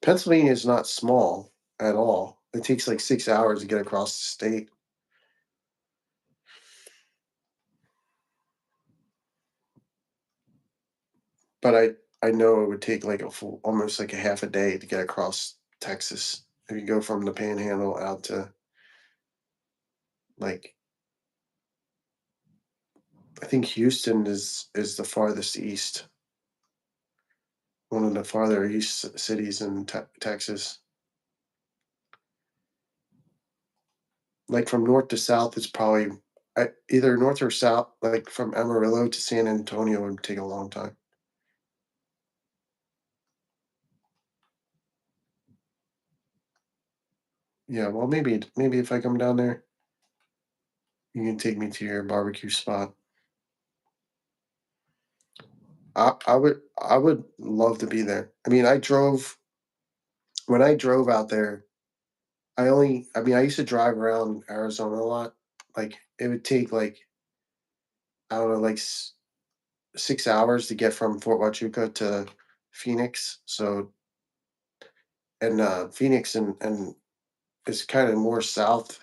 Pennsylvania is not small at all. It takes like 6 hours to get across the state, but I know it would take like a full almost like a half a day to get across Texas if you go from the Panhandle out to, like, I think Houston is the farthest east, one of the farther east cities in Texas. Like from north to south, it's probably either north or south. Like from Amarillo to San Antonio would take a long time. Yeah, well, maybe if I come down there, you can take me to your barbecue spot. I would love to be there. I mean, I drove when I drove out there. I mean, I used to drive around Arizona a lot. Like it would take like I don't know, like 6 hours to get from Fort Huachuca to Phoenix. So and Phoenix and is kind of more south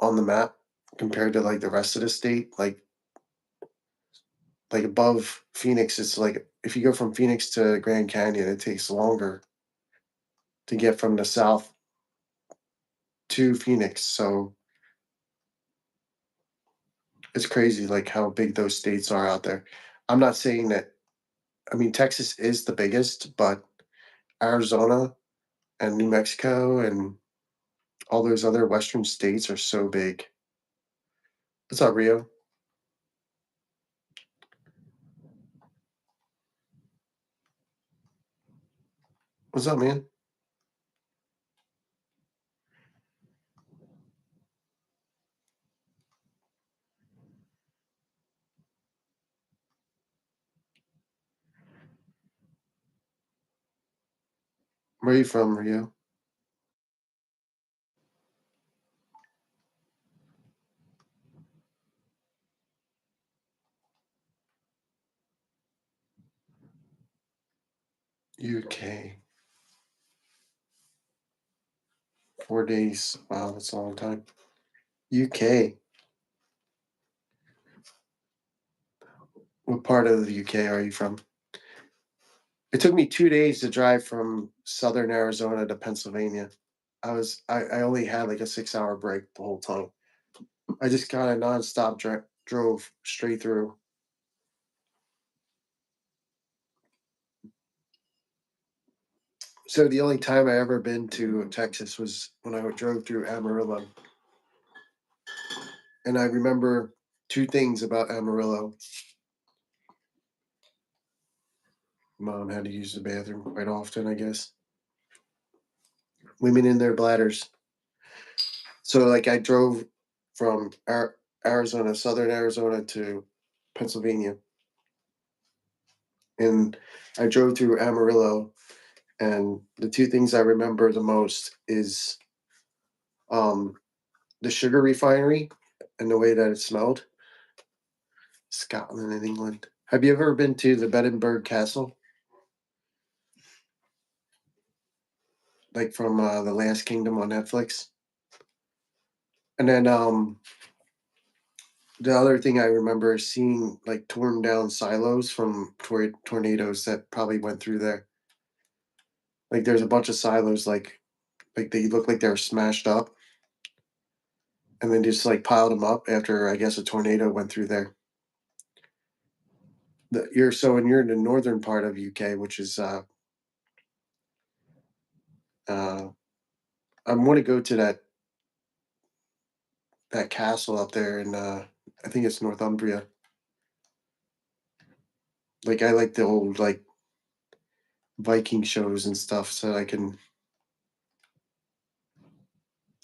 on the map compared to like the rest of the state. Like above Phoenix, it's like if you go from Phoenix to Grand Canyon, it takes longer to get from the south to Phoenix. So it's crazy like how big those states are out there. I'm not saying that I mean Texas is the biggest, but Arizona and New Mexico and all those other western states are so big. What's up, Rio? What's up, man? Where are you from, Rio? UK. 4 days. Wow, that's a long time. UK. What part of the UK are you from? It took me 2 days to drive from Southern Arizona to Pennsylvania. I only had, like, a 6-hour break the whole time. I just kinda nonstop drove straight through. So, the only time I ever been to Texas was when I drove through Amarillo, and I remember 2 things about Amarillo. Mom had to use the bathroom quite often, I guess. Women in their bladders. So, like, I drove from Arizona, Southern Arizona to Pennsylvania, and I drove through Amarillo, and the 2 things I remember the most is, um, the sugar refinery and the way that it smelled. Scotland and England. Have you ever been to the Edinburgh Castle? Like, from, The Last Kingdom on Netflix? And then, the other thing I remember is seeing, like, torn down silos from tornadoes that probably went through there. Like, there's a bunch of silos, like, they look like they were smashed up, and then just, like, piled them up after, I guess, a tornado went through there. When you're in the northern part of UK, which is, uh, I want to go to that castle up there in I think it's Northumbria. Like I like the old like Viking shows and stuff, so I can.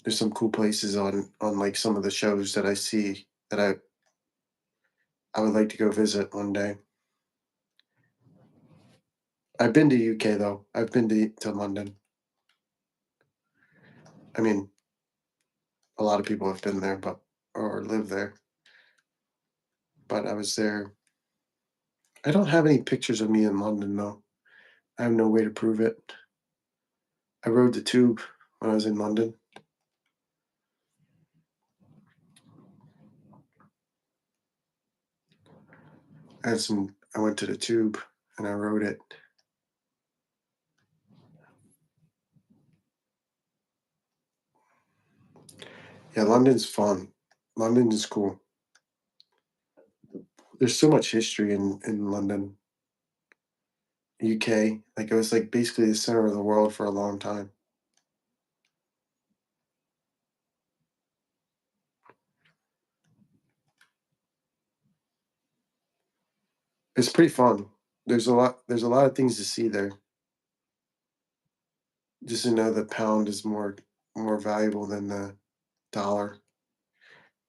There's some cool places on like some of the shows that I see that I would like to go visit one day. I've been to UK though. I've been to London. I mean, a lot of people have been there, but or live there. But I was there. I don't have any pictures of me in London though. I have no way to prove it. I rode the tube when I was in London. I went to the tube and I rode it. Yeah, London's fun. London is cool. There's so much history in London, UK. Like it was like basically the center of the world for a long time. It's pretty fun. There's a lot of things to see there. Just to know the pound is more valuable than the dollar.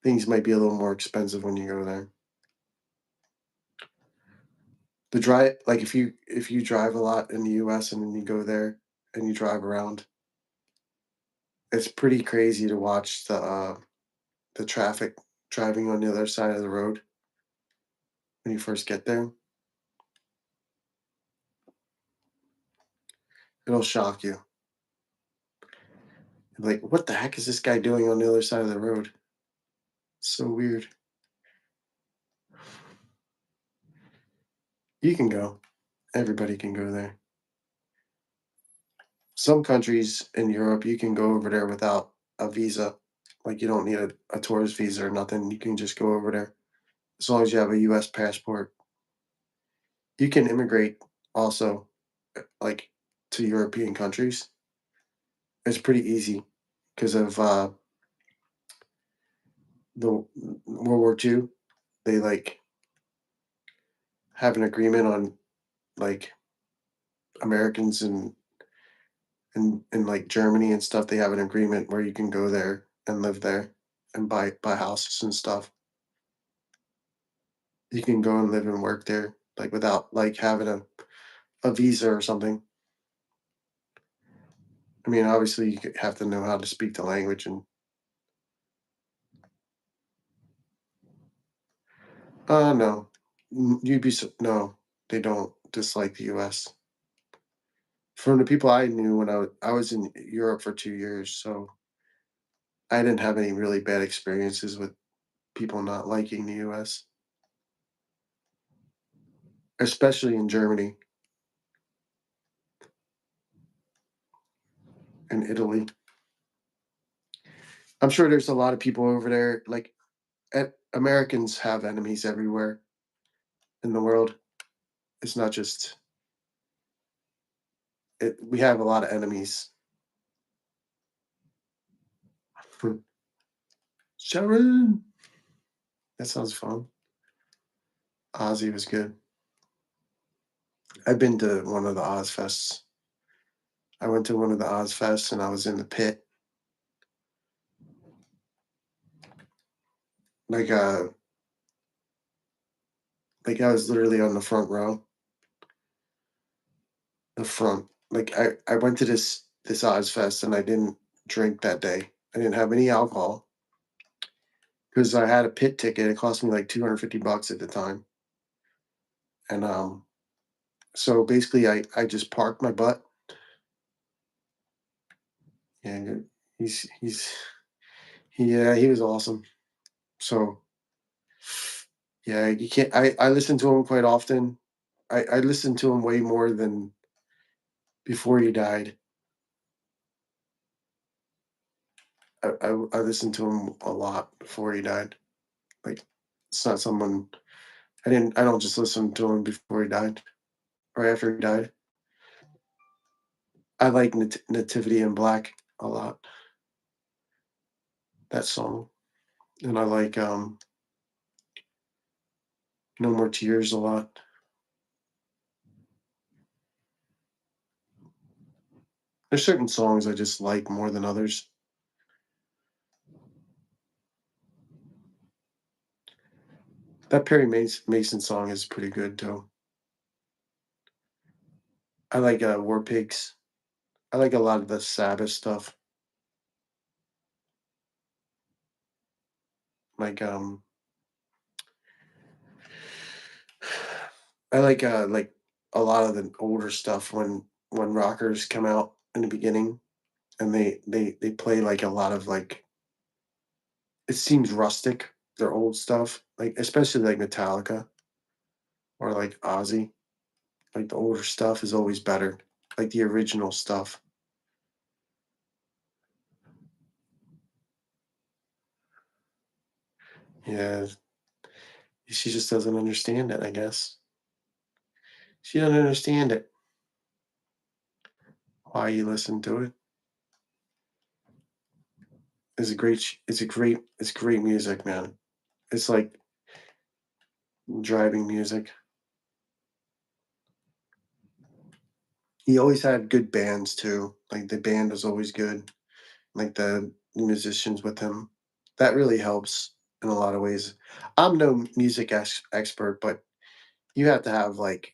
Things might be a little more expensive when you go there. The drive, like if you drive a lot in the US and then you go there and you drive around, it's pretty crazy to watch the traffic driving on the other side of the road when you first get there. It'll shock you. Like, what the heck is this guy doing on the other side of the road? So weird. You can go. Everybody can go there. Some countries in Europe, you can go over there without a visa. Like, you don't need a tourist visa or nothing. You can just go over there as long as you have a US passport. You can immigrate also, like, to European countries. It's pretty easy because of the World War II. They like have an agreement on like Americans and like Germany and stuff. They have an agreement where you can go there and live there and buy houses and stuff. You can go and live and work there like without like having a visa or something. I mean, obviously you have to know how to speak the language and no. No, they don't dislike the US. From the people I knew when I was in Europe for 2 years, so I didn't have any really bad experiences with people not liking the US, especially in Germany and Italy. I'm sure there's a lot of people over there, like, Americans have enemies everywhere in the world. It's not just we have a lot of enemies. Sharon! That sounds fun. Ozzy was good. I've been to one of the Oz Fests. I went to one of the Oz Fests and I was in the pit. Like, uh like I was literally on the front row. The front. Like I went to this Oz Fest and I didn't drink that day. I didn't have any alcohol because I had a pit ticket. It cost me like $250 at the time. And so basically I just parked my butt and he was awesome. So yeah, you can't I listen to him quite often. I listened to him way more than before he died. I listened to him a lot before he died. Like it's not someone I don't just listen to him before he died or after he died. I like Nativity in Black a lot. that song, and I like No More Tears a lot. There's certain songs I just like more than others. That Mason song is pretty good too. I like War Pigs. I like a lot of the Sabbath stuff. Like I like a lot of the older stuff when rockers come out in the beginning and they play like a lot of like it seems rustic, their old stuff, like especially like Metallica or like Ozzy. Like the older stuff is always better. Like the original stuff. Yeah. She just doesn't understand it, I guess. She doesn't understand it. Why you listen to it. It's great music, man. It's like driving music. He always had good bands too. Like the band was always good. Like the musicians with him. That really helps in a lot of ways. I'm no music expert, but you have to have like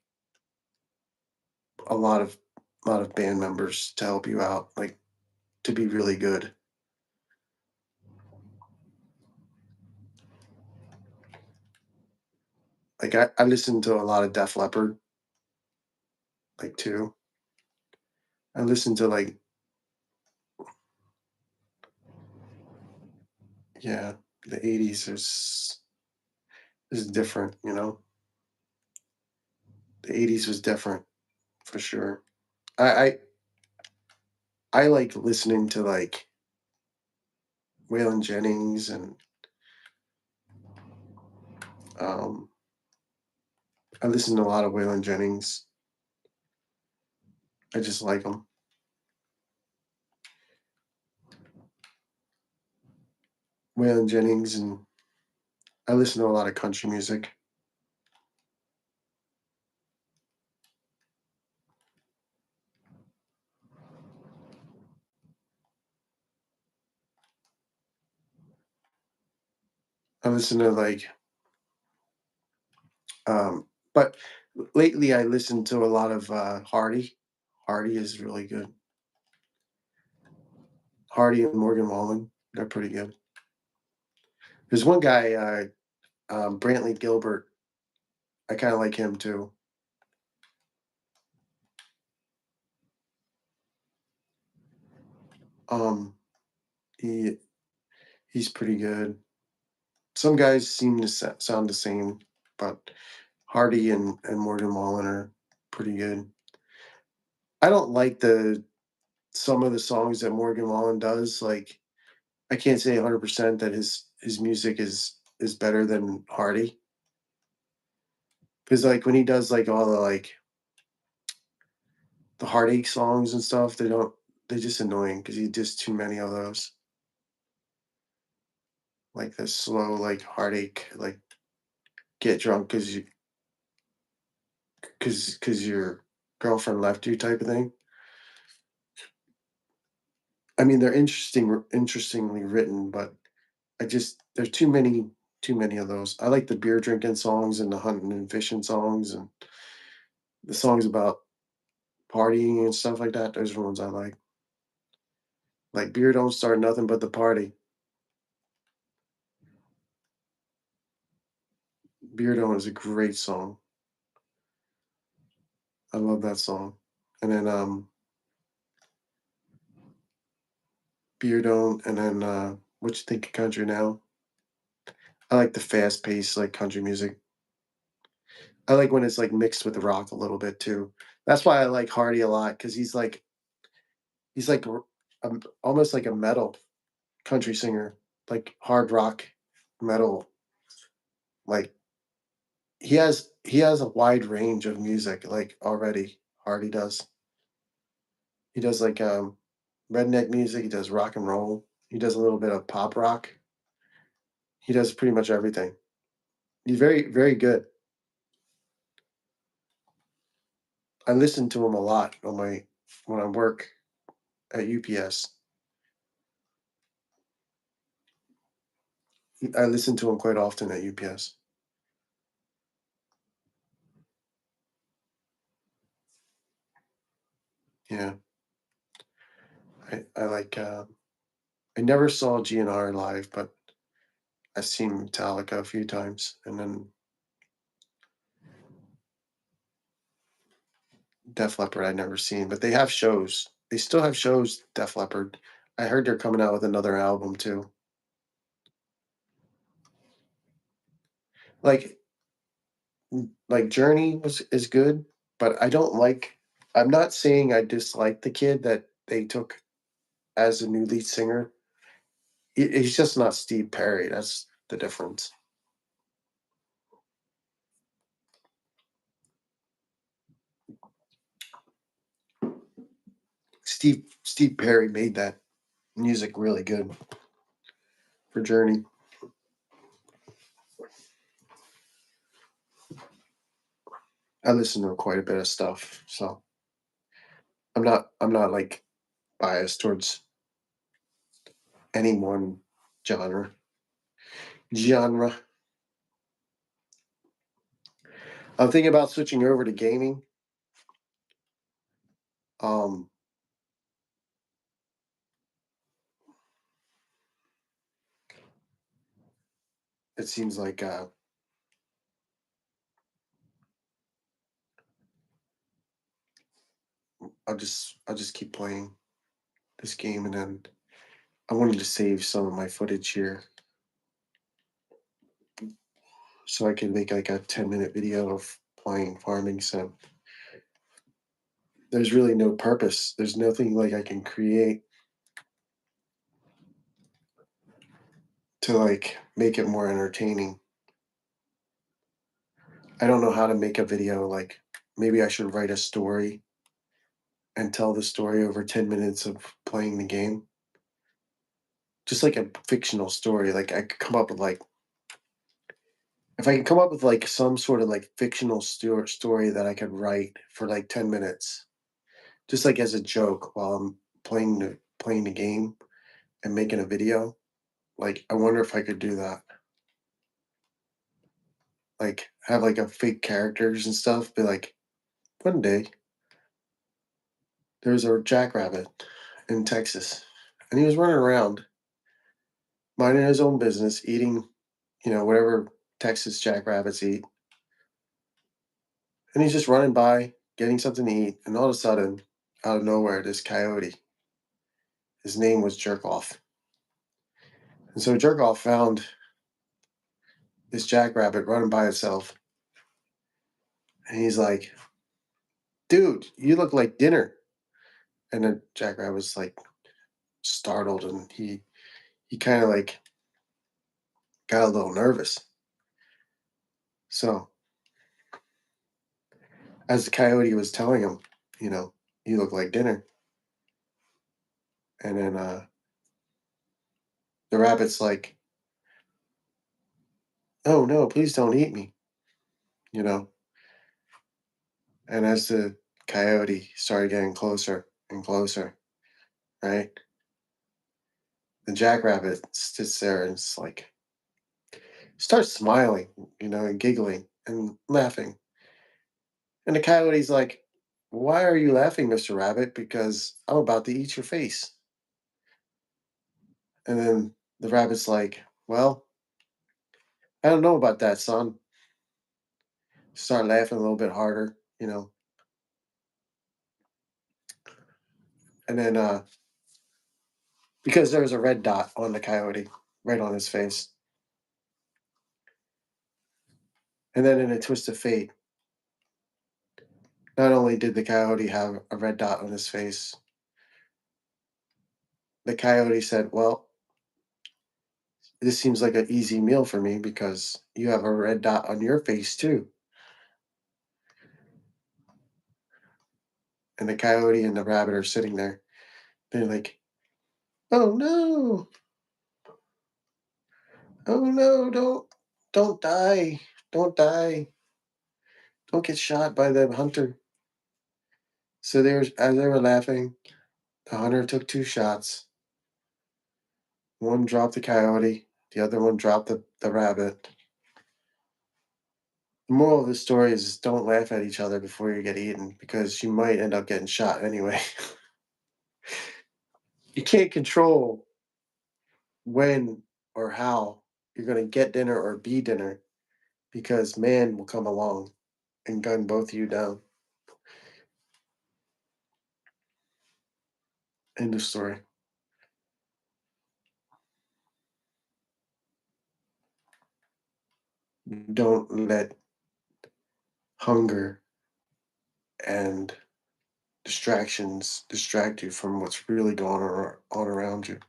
a lot of band members to help you out, like to be really good. Like I listen to a lot of Def Leppard, like too. I listen to like yeah, the '80s is different, you know. The '80s was different for sure. I I, I like listening to like Waylon Jennings and um, I listen to a lot of Waylon Jennings. I just like him. Waylon Jennings, and I listen to a lot of country music. I listen to like but lately I listen to a lot of Hardy. Hardy is really good. Hardy and Morgan Wallen, they're pretty good. There's one guy, Brantley Gilbert. I kind of like him too. Um, he he's pretty good. Some guys seem to sound the same, but Hardy and Morgan Wallen are pretty good. I don't like the some of the songs that Morgan Wallen does. Like I can't say 100% that his music is better than Hardy because like when he does like all the heartache songs and stuff, they're just annoying because he does too many of those. Like the slow like heartache like get drunk because your girlfriend left you type of thing. I mean, they're interestingly written, but I just there's too many of those. I like the beer drinking songs and the hunting and fishing songs and the songs about partying and stuff like that. Those are the ones I like. Like beer don't start nothing but the party. Beer don't is a great song. I love that song. And then beer don't and then what you think of country now? I like the fast paced like country music. I like when it's like mixed with rock a little bit too. That's why I like Hardy a lot because he's like almost like a metal country singer, like hard rock metal. Like he has a wide range of music. Like already Hardy does. He does like redneck music. He does rock and roll. He does a little bit of pop rock. He does pretty much everything. He's very, very good. I listen to him a lot on my when I work at UPS. I listen to him quite often at UPS. Yeah, I like. I never saw GNR live, but I've seen Metallica a few times, and then Def Leppard I'd never seen. But they have shows. They still have shows. Def Leppard. I heard they're coming out with another album too. Like like Journey was is good, but I don't like. I'm not saying I dislike the kid that they took as a new lead singer. He's just not Steve Perry. That's the difference. Steve Perry made that music really good for Journey. I listen to quite a bit of stuff, so I'm not like biased towards any one genre. Genre. I'm thinking about switching over to gaming. Um, it seems like I'll just keep playing this game, and then I wanted to save some of my footage here so I can make like a 10-minute video of playing farming sim. There's really no purpose. There's nothing like I can create to like make it more entertaining. I don't know how to make a video like maybe I should write a story and tell the story over 10 minutes of playing the game. Just like a fictional story. Like I could come up with like if I can come up with like some sort of like fictional story that I could write for like 10 minutes, just like as a joke while I'm playing the game and making a video. Like I wonder if I could do that. Like have like a fake characters and stuff. Be like, one day there was a jackrabbit in Texas, and he was running around minding his own business, eating, whatever Texas jackrabbits eat. And he's just running by, getting something to eat, and all of a sudden, out of nowhere, this coyote, his name was Jerkoff. And so Jerkoff found this jackrabbit running by itself, and he's like, dude, you look like dinner. And the jackrabbit was like startled, and he kind of like got a little nervous. So as the coyote was telling him, you know, you look like dinner. And then the rabbit's like, oh no, please don't eat me, you know. And as the coyote started getting closer and closer, right? The jackrabbit sits there and it's like starts smiling, and giggling and laughing. And the coyote's like, why are you laughing, Mr. Rabbit? Because I'm about to eat your face. And then the rabbit's like, well, I don't know about that, son. Start laughing a little bit harder. And then because there was a red dot on the coyote, right on his face. And then in a twist of fate, not only did the coyote have a red dot on his face, the coyote said, well, this seems like an easy meal for me because you have a red dot on your face too. And the coyote and the rabbit are sitting there. They're like, Oh no! Oh no! Don't die! Don't die! Don't get shot by the hunter. So there's as they were laughing, the hunter took 2 shots. One dropped the coyote, the other one dropped the rabbit. The moral of the story is don't laugh at each other before you get eaten because you might end up getting shot anyway. You can't control when or how you're going to get dinner or be dinner because man will come along and gun both of you down. End of story. Don't let hunger and distractions distract you from what's really going on around you.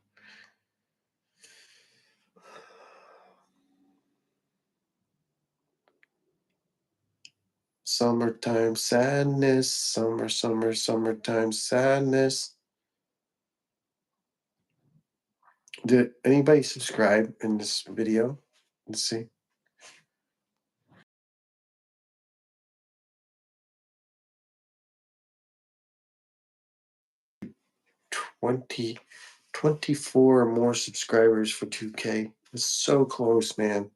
Summertime sadness, summertime sadness. Did anybody subscribe in this video? Let's see. 20, 24 more subscribers for 2K. It's so close, man.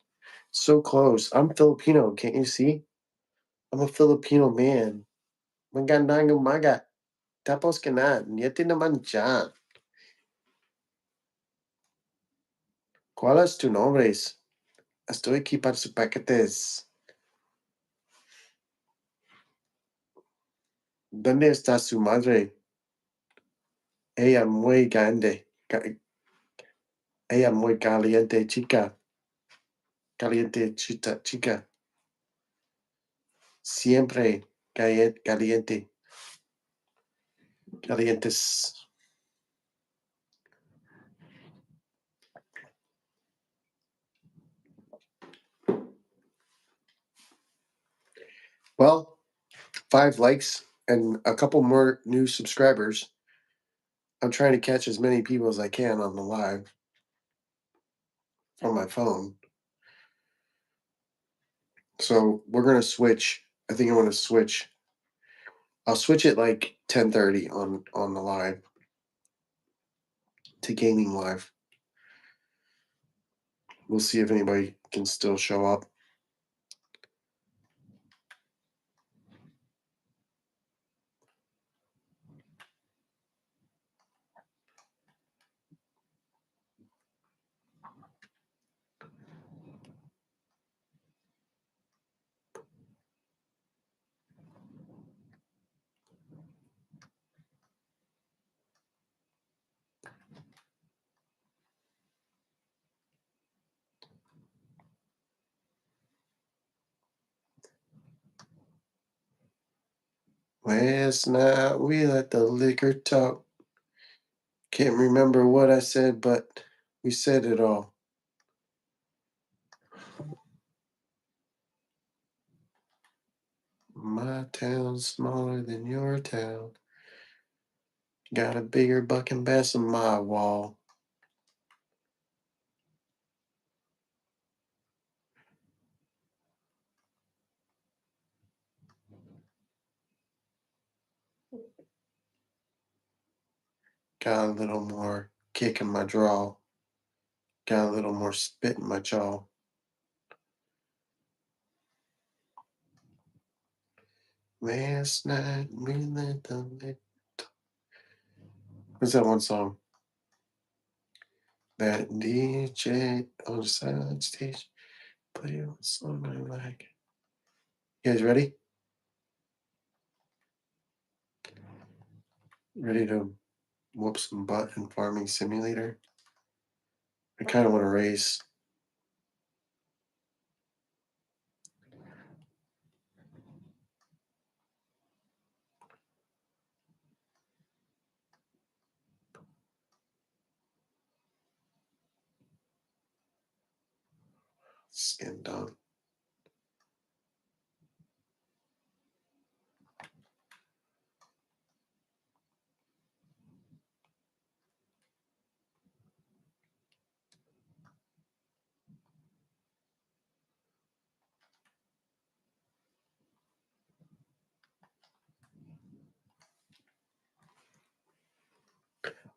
So close. I'm Filipino, can't you see? I'm a Filipino man. Magandang umaga. Tapos ka na. Niyete naman dyan. ¿Cuáles tu nombres? Estoy aquí para sus paquetes. ¿Dónde está su madre? Ella muy grande. Ella muy caliente, chica. Caliente, chica. Siempre caliente. Calientes. Well, 5 likes and a couple more new subscribers. I'm trying to catch as many people as I can on the live on my phone. So we're gonna switch. I think I want to switch. I'll switch it like 10:30 on the live to gaming live. We'll see if anybody can still show up. Last night we let the liquor talk. Can't remember what I said, but we said it all. My town's smaller than your town. Got a bigger bucking bass on my wall. Got a little more kick in my draw. Got a little more spit in my jaw. Last night we let the liquor. What's that one song? That DJ on the side stage play a song I like. You guys ready? Ready to whoop some butt in Farming Simulator? I kind of want to race. Skin done.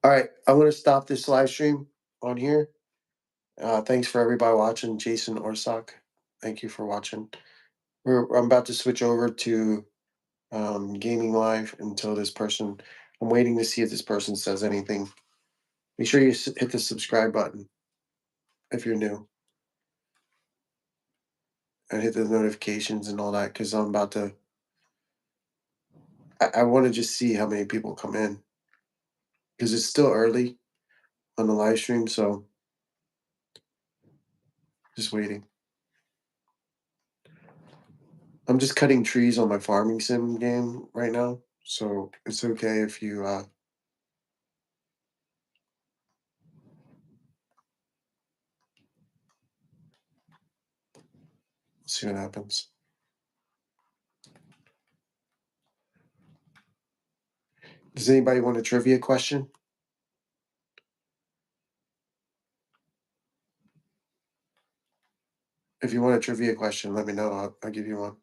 All right, I want to stop this live stream on here. Thanks for everybody watching. Jason Orsock, thank you for watching. I'm about to switch over to gaming live until this person. I'm waiting to see if this person says anything. Make sure you hit the subscribe button if you're new and hit the notifications and all that because I'm about to. I want to just see how many people come in because it's still early on the live stream, so just waiting. I'm just cutting trees on my farming sim game right now, so it's okay if you see what happens. Does anybody want a trivia question? If you want a trivia question, let me know. I'll give you one.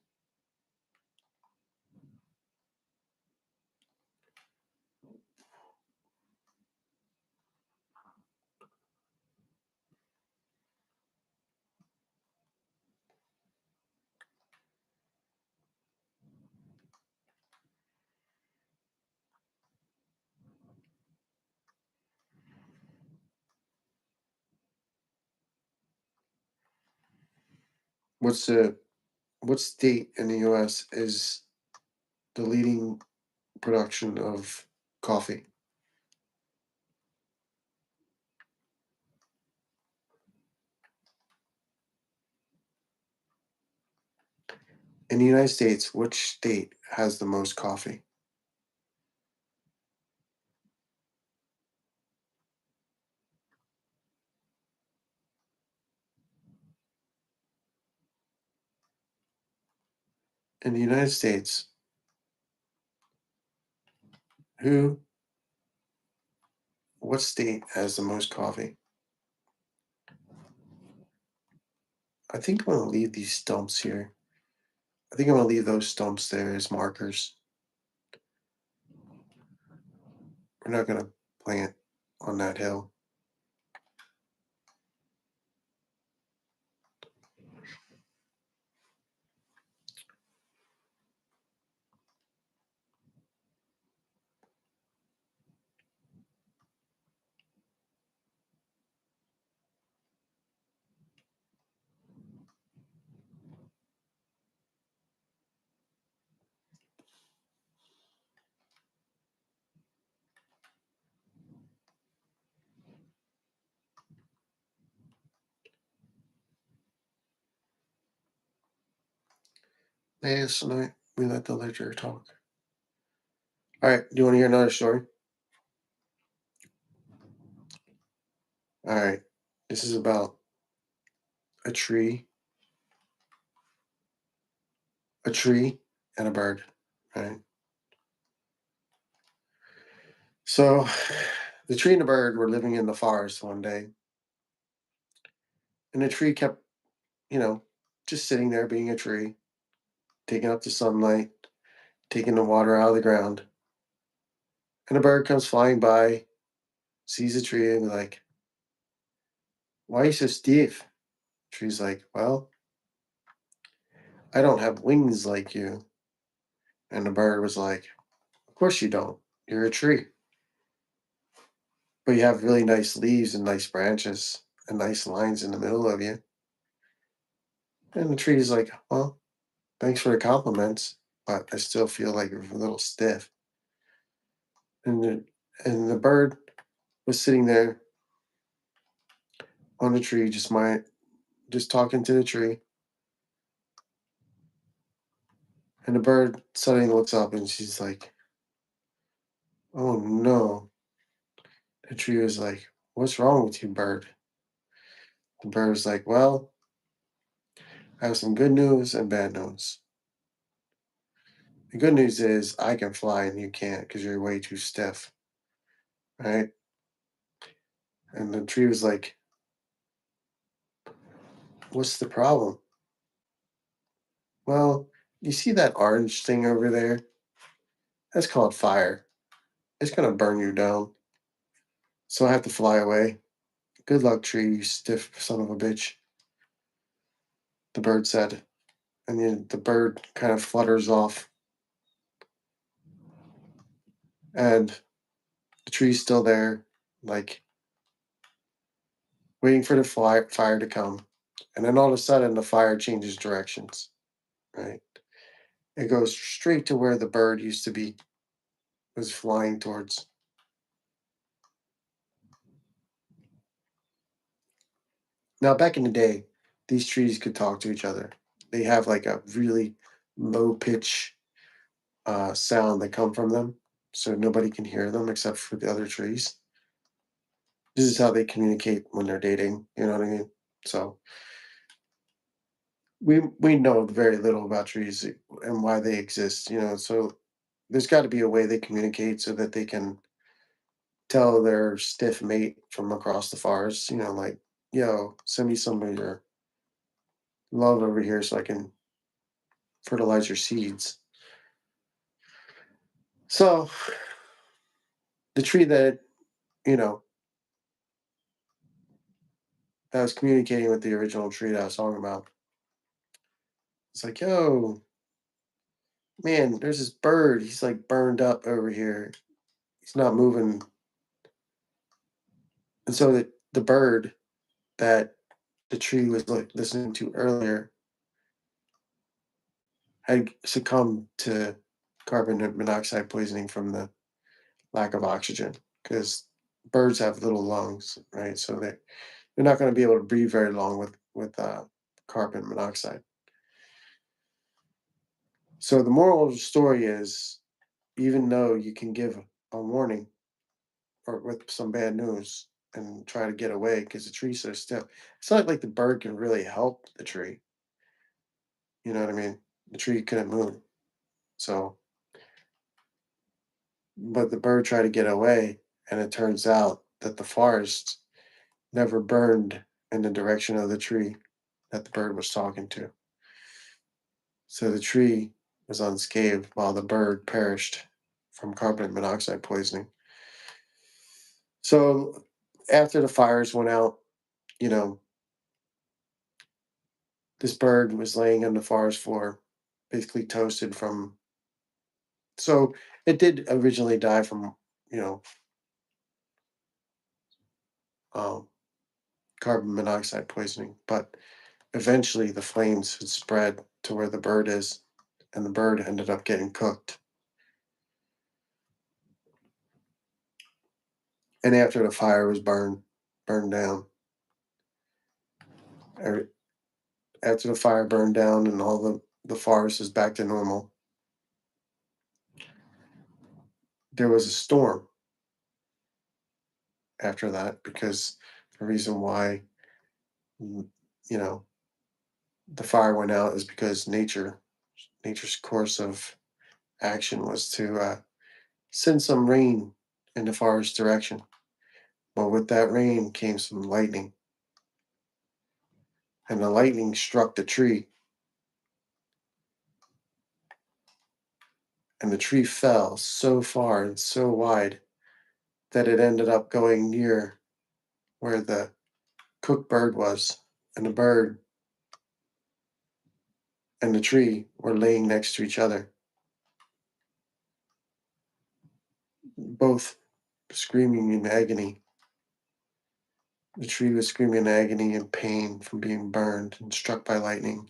What's the what state in the U.S. is the leading production of coffee? In the United States, which state has the most coffee? In the United States, who what state has the most coffee? I think I'm gonna leave these stumps here. I think I'm gonna leave those stumps there as markers. We're not gonna plant on that hill. Last night we let the ledger talk. All right, do you want to hear another story? All right, this is about a tree, a tree, and a bird. Right. So, the tree and the bird were living in the forest one day, and the tree kept, you know, just sitting there being a tree, taking up the sunlight, taking the water out of the ground. And a bird comes flying by, sees the tree, and like, "Why are you so stiff?" Tree's like, "Well, I don't have wings like you." And the bird was like, "Of course you don't. You're a tree, but you have really nice leaves and nice branches and nice lines in the middle of you." And the tree's like, "Well, thanks for the compliments, but I still feel like you're a little stiff." And the bird was sitting there on the tree, just talking to the tree. And the bird suddenly looks up and she's like, "Oh no." The tree was like, "What's wrong with you, bird?" The bird was like, "Well, I have some good news and bad news. The good news is I can fly and you can't because you're way too stiff." Right? And the tree was like, "What's the problem?" "Well, you see that orange thing over there? That's called fire. It's gonna burn you down." So I have to fly away. Good luck, tree, you stiff son of a bitch, the bird said. And then the bird kind of flutters off, and the tree's still there, like waiting for the fire to come. And then all of a sudden, the fire changes directions, right? It goes straight to where the bird used to be, was flying towards. Now, back in the day, these trees could talk to each other. They have like a really low pitch sound that come from them, so nobody can hear them except for the other trees. This is how they communicate when they're dating. You know what I mean? So we know very little about trees and why they exist. So there's got to be a way they communicate so that they can tell their stiff mate from across the forest. Like, yo, send me some of your love over here so I can fertilize your seeds. So the tree you know, that was communicating with the original tree that I was talking about, it's like, yo, man, there's this bird. He's like burned up over here. He's not moving. And so the bird that the tree was like listening to earlier had succumbed to carbon monoxide poisoning from the lack of oxygen because birds have little lungs, right? So they're not going to be able to breathe very long with carbon monoxide. So the moral of the story is, even though you can give a warning or with some bad news and try to get away because the tree's so stiff, it's not like the bird can really help the tree. You know what I mean? The tree couldn't move. So, but the bird tried to get away, and it turns out that the forest never burned in the direction of the tree that the bird was talking to. So the tree was unscathed while the bird perished from carbon monoxide poisoning. So after the fires went out, you know, this bird was laying on the forest floor, basically toasted from. So it did originally die from, you know, um, carbon monoxide poisoning, but eventually the flames had spread to where the bird is, and the bird ended up getting cooked. And after the fire was burned down, er, after the fire burned down and all the forest is back to normal, there was a storm after that because the reason why, mm, you know, the fire went out is because nature's course of action was to send some rain in the forest direction. But with that rain came some lightning, and the lightning struck the tree, and the tree fell so far and so wide that it ended up going near where the cook bird was, and the bird and the tree were laying next to each other, both screaming in agony. The tree was screaming in agony and pain from being burned and struck by lightning,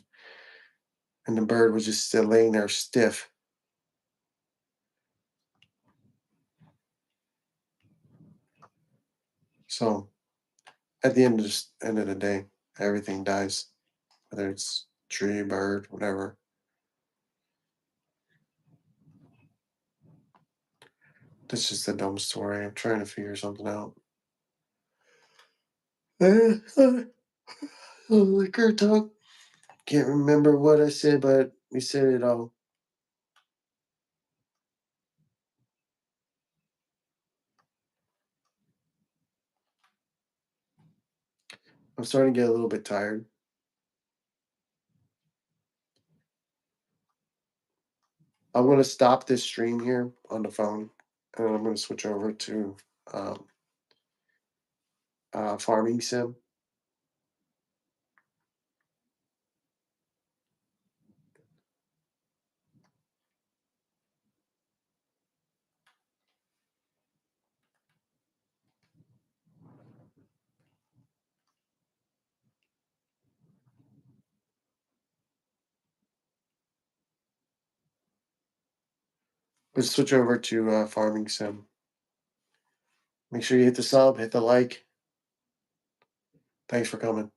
and the bird was just still laying there stiff. So at the end of the day, everything dies, whether it's tree, bird, whatever. This is the dumb story. I'm trying to figure something out. Liquor talk. Can't remember what I said, but we said it all. I'm starting to get a little bit tired. I'm going to stop this stream here on the phone, and I'm going to switch over to um, farming sim. Let's switch over to farming sim. Make sure you hit the sub, hit the like. Thanks for coming.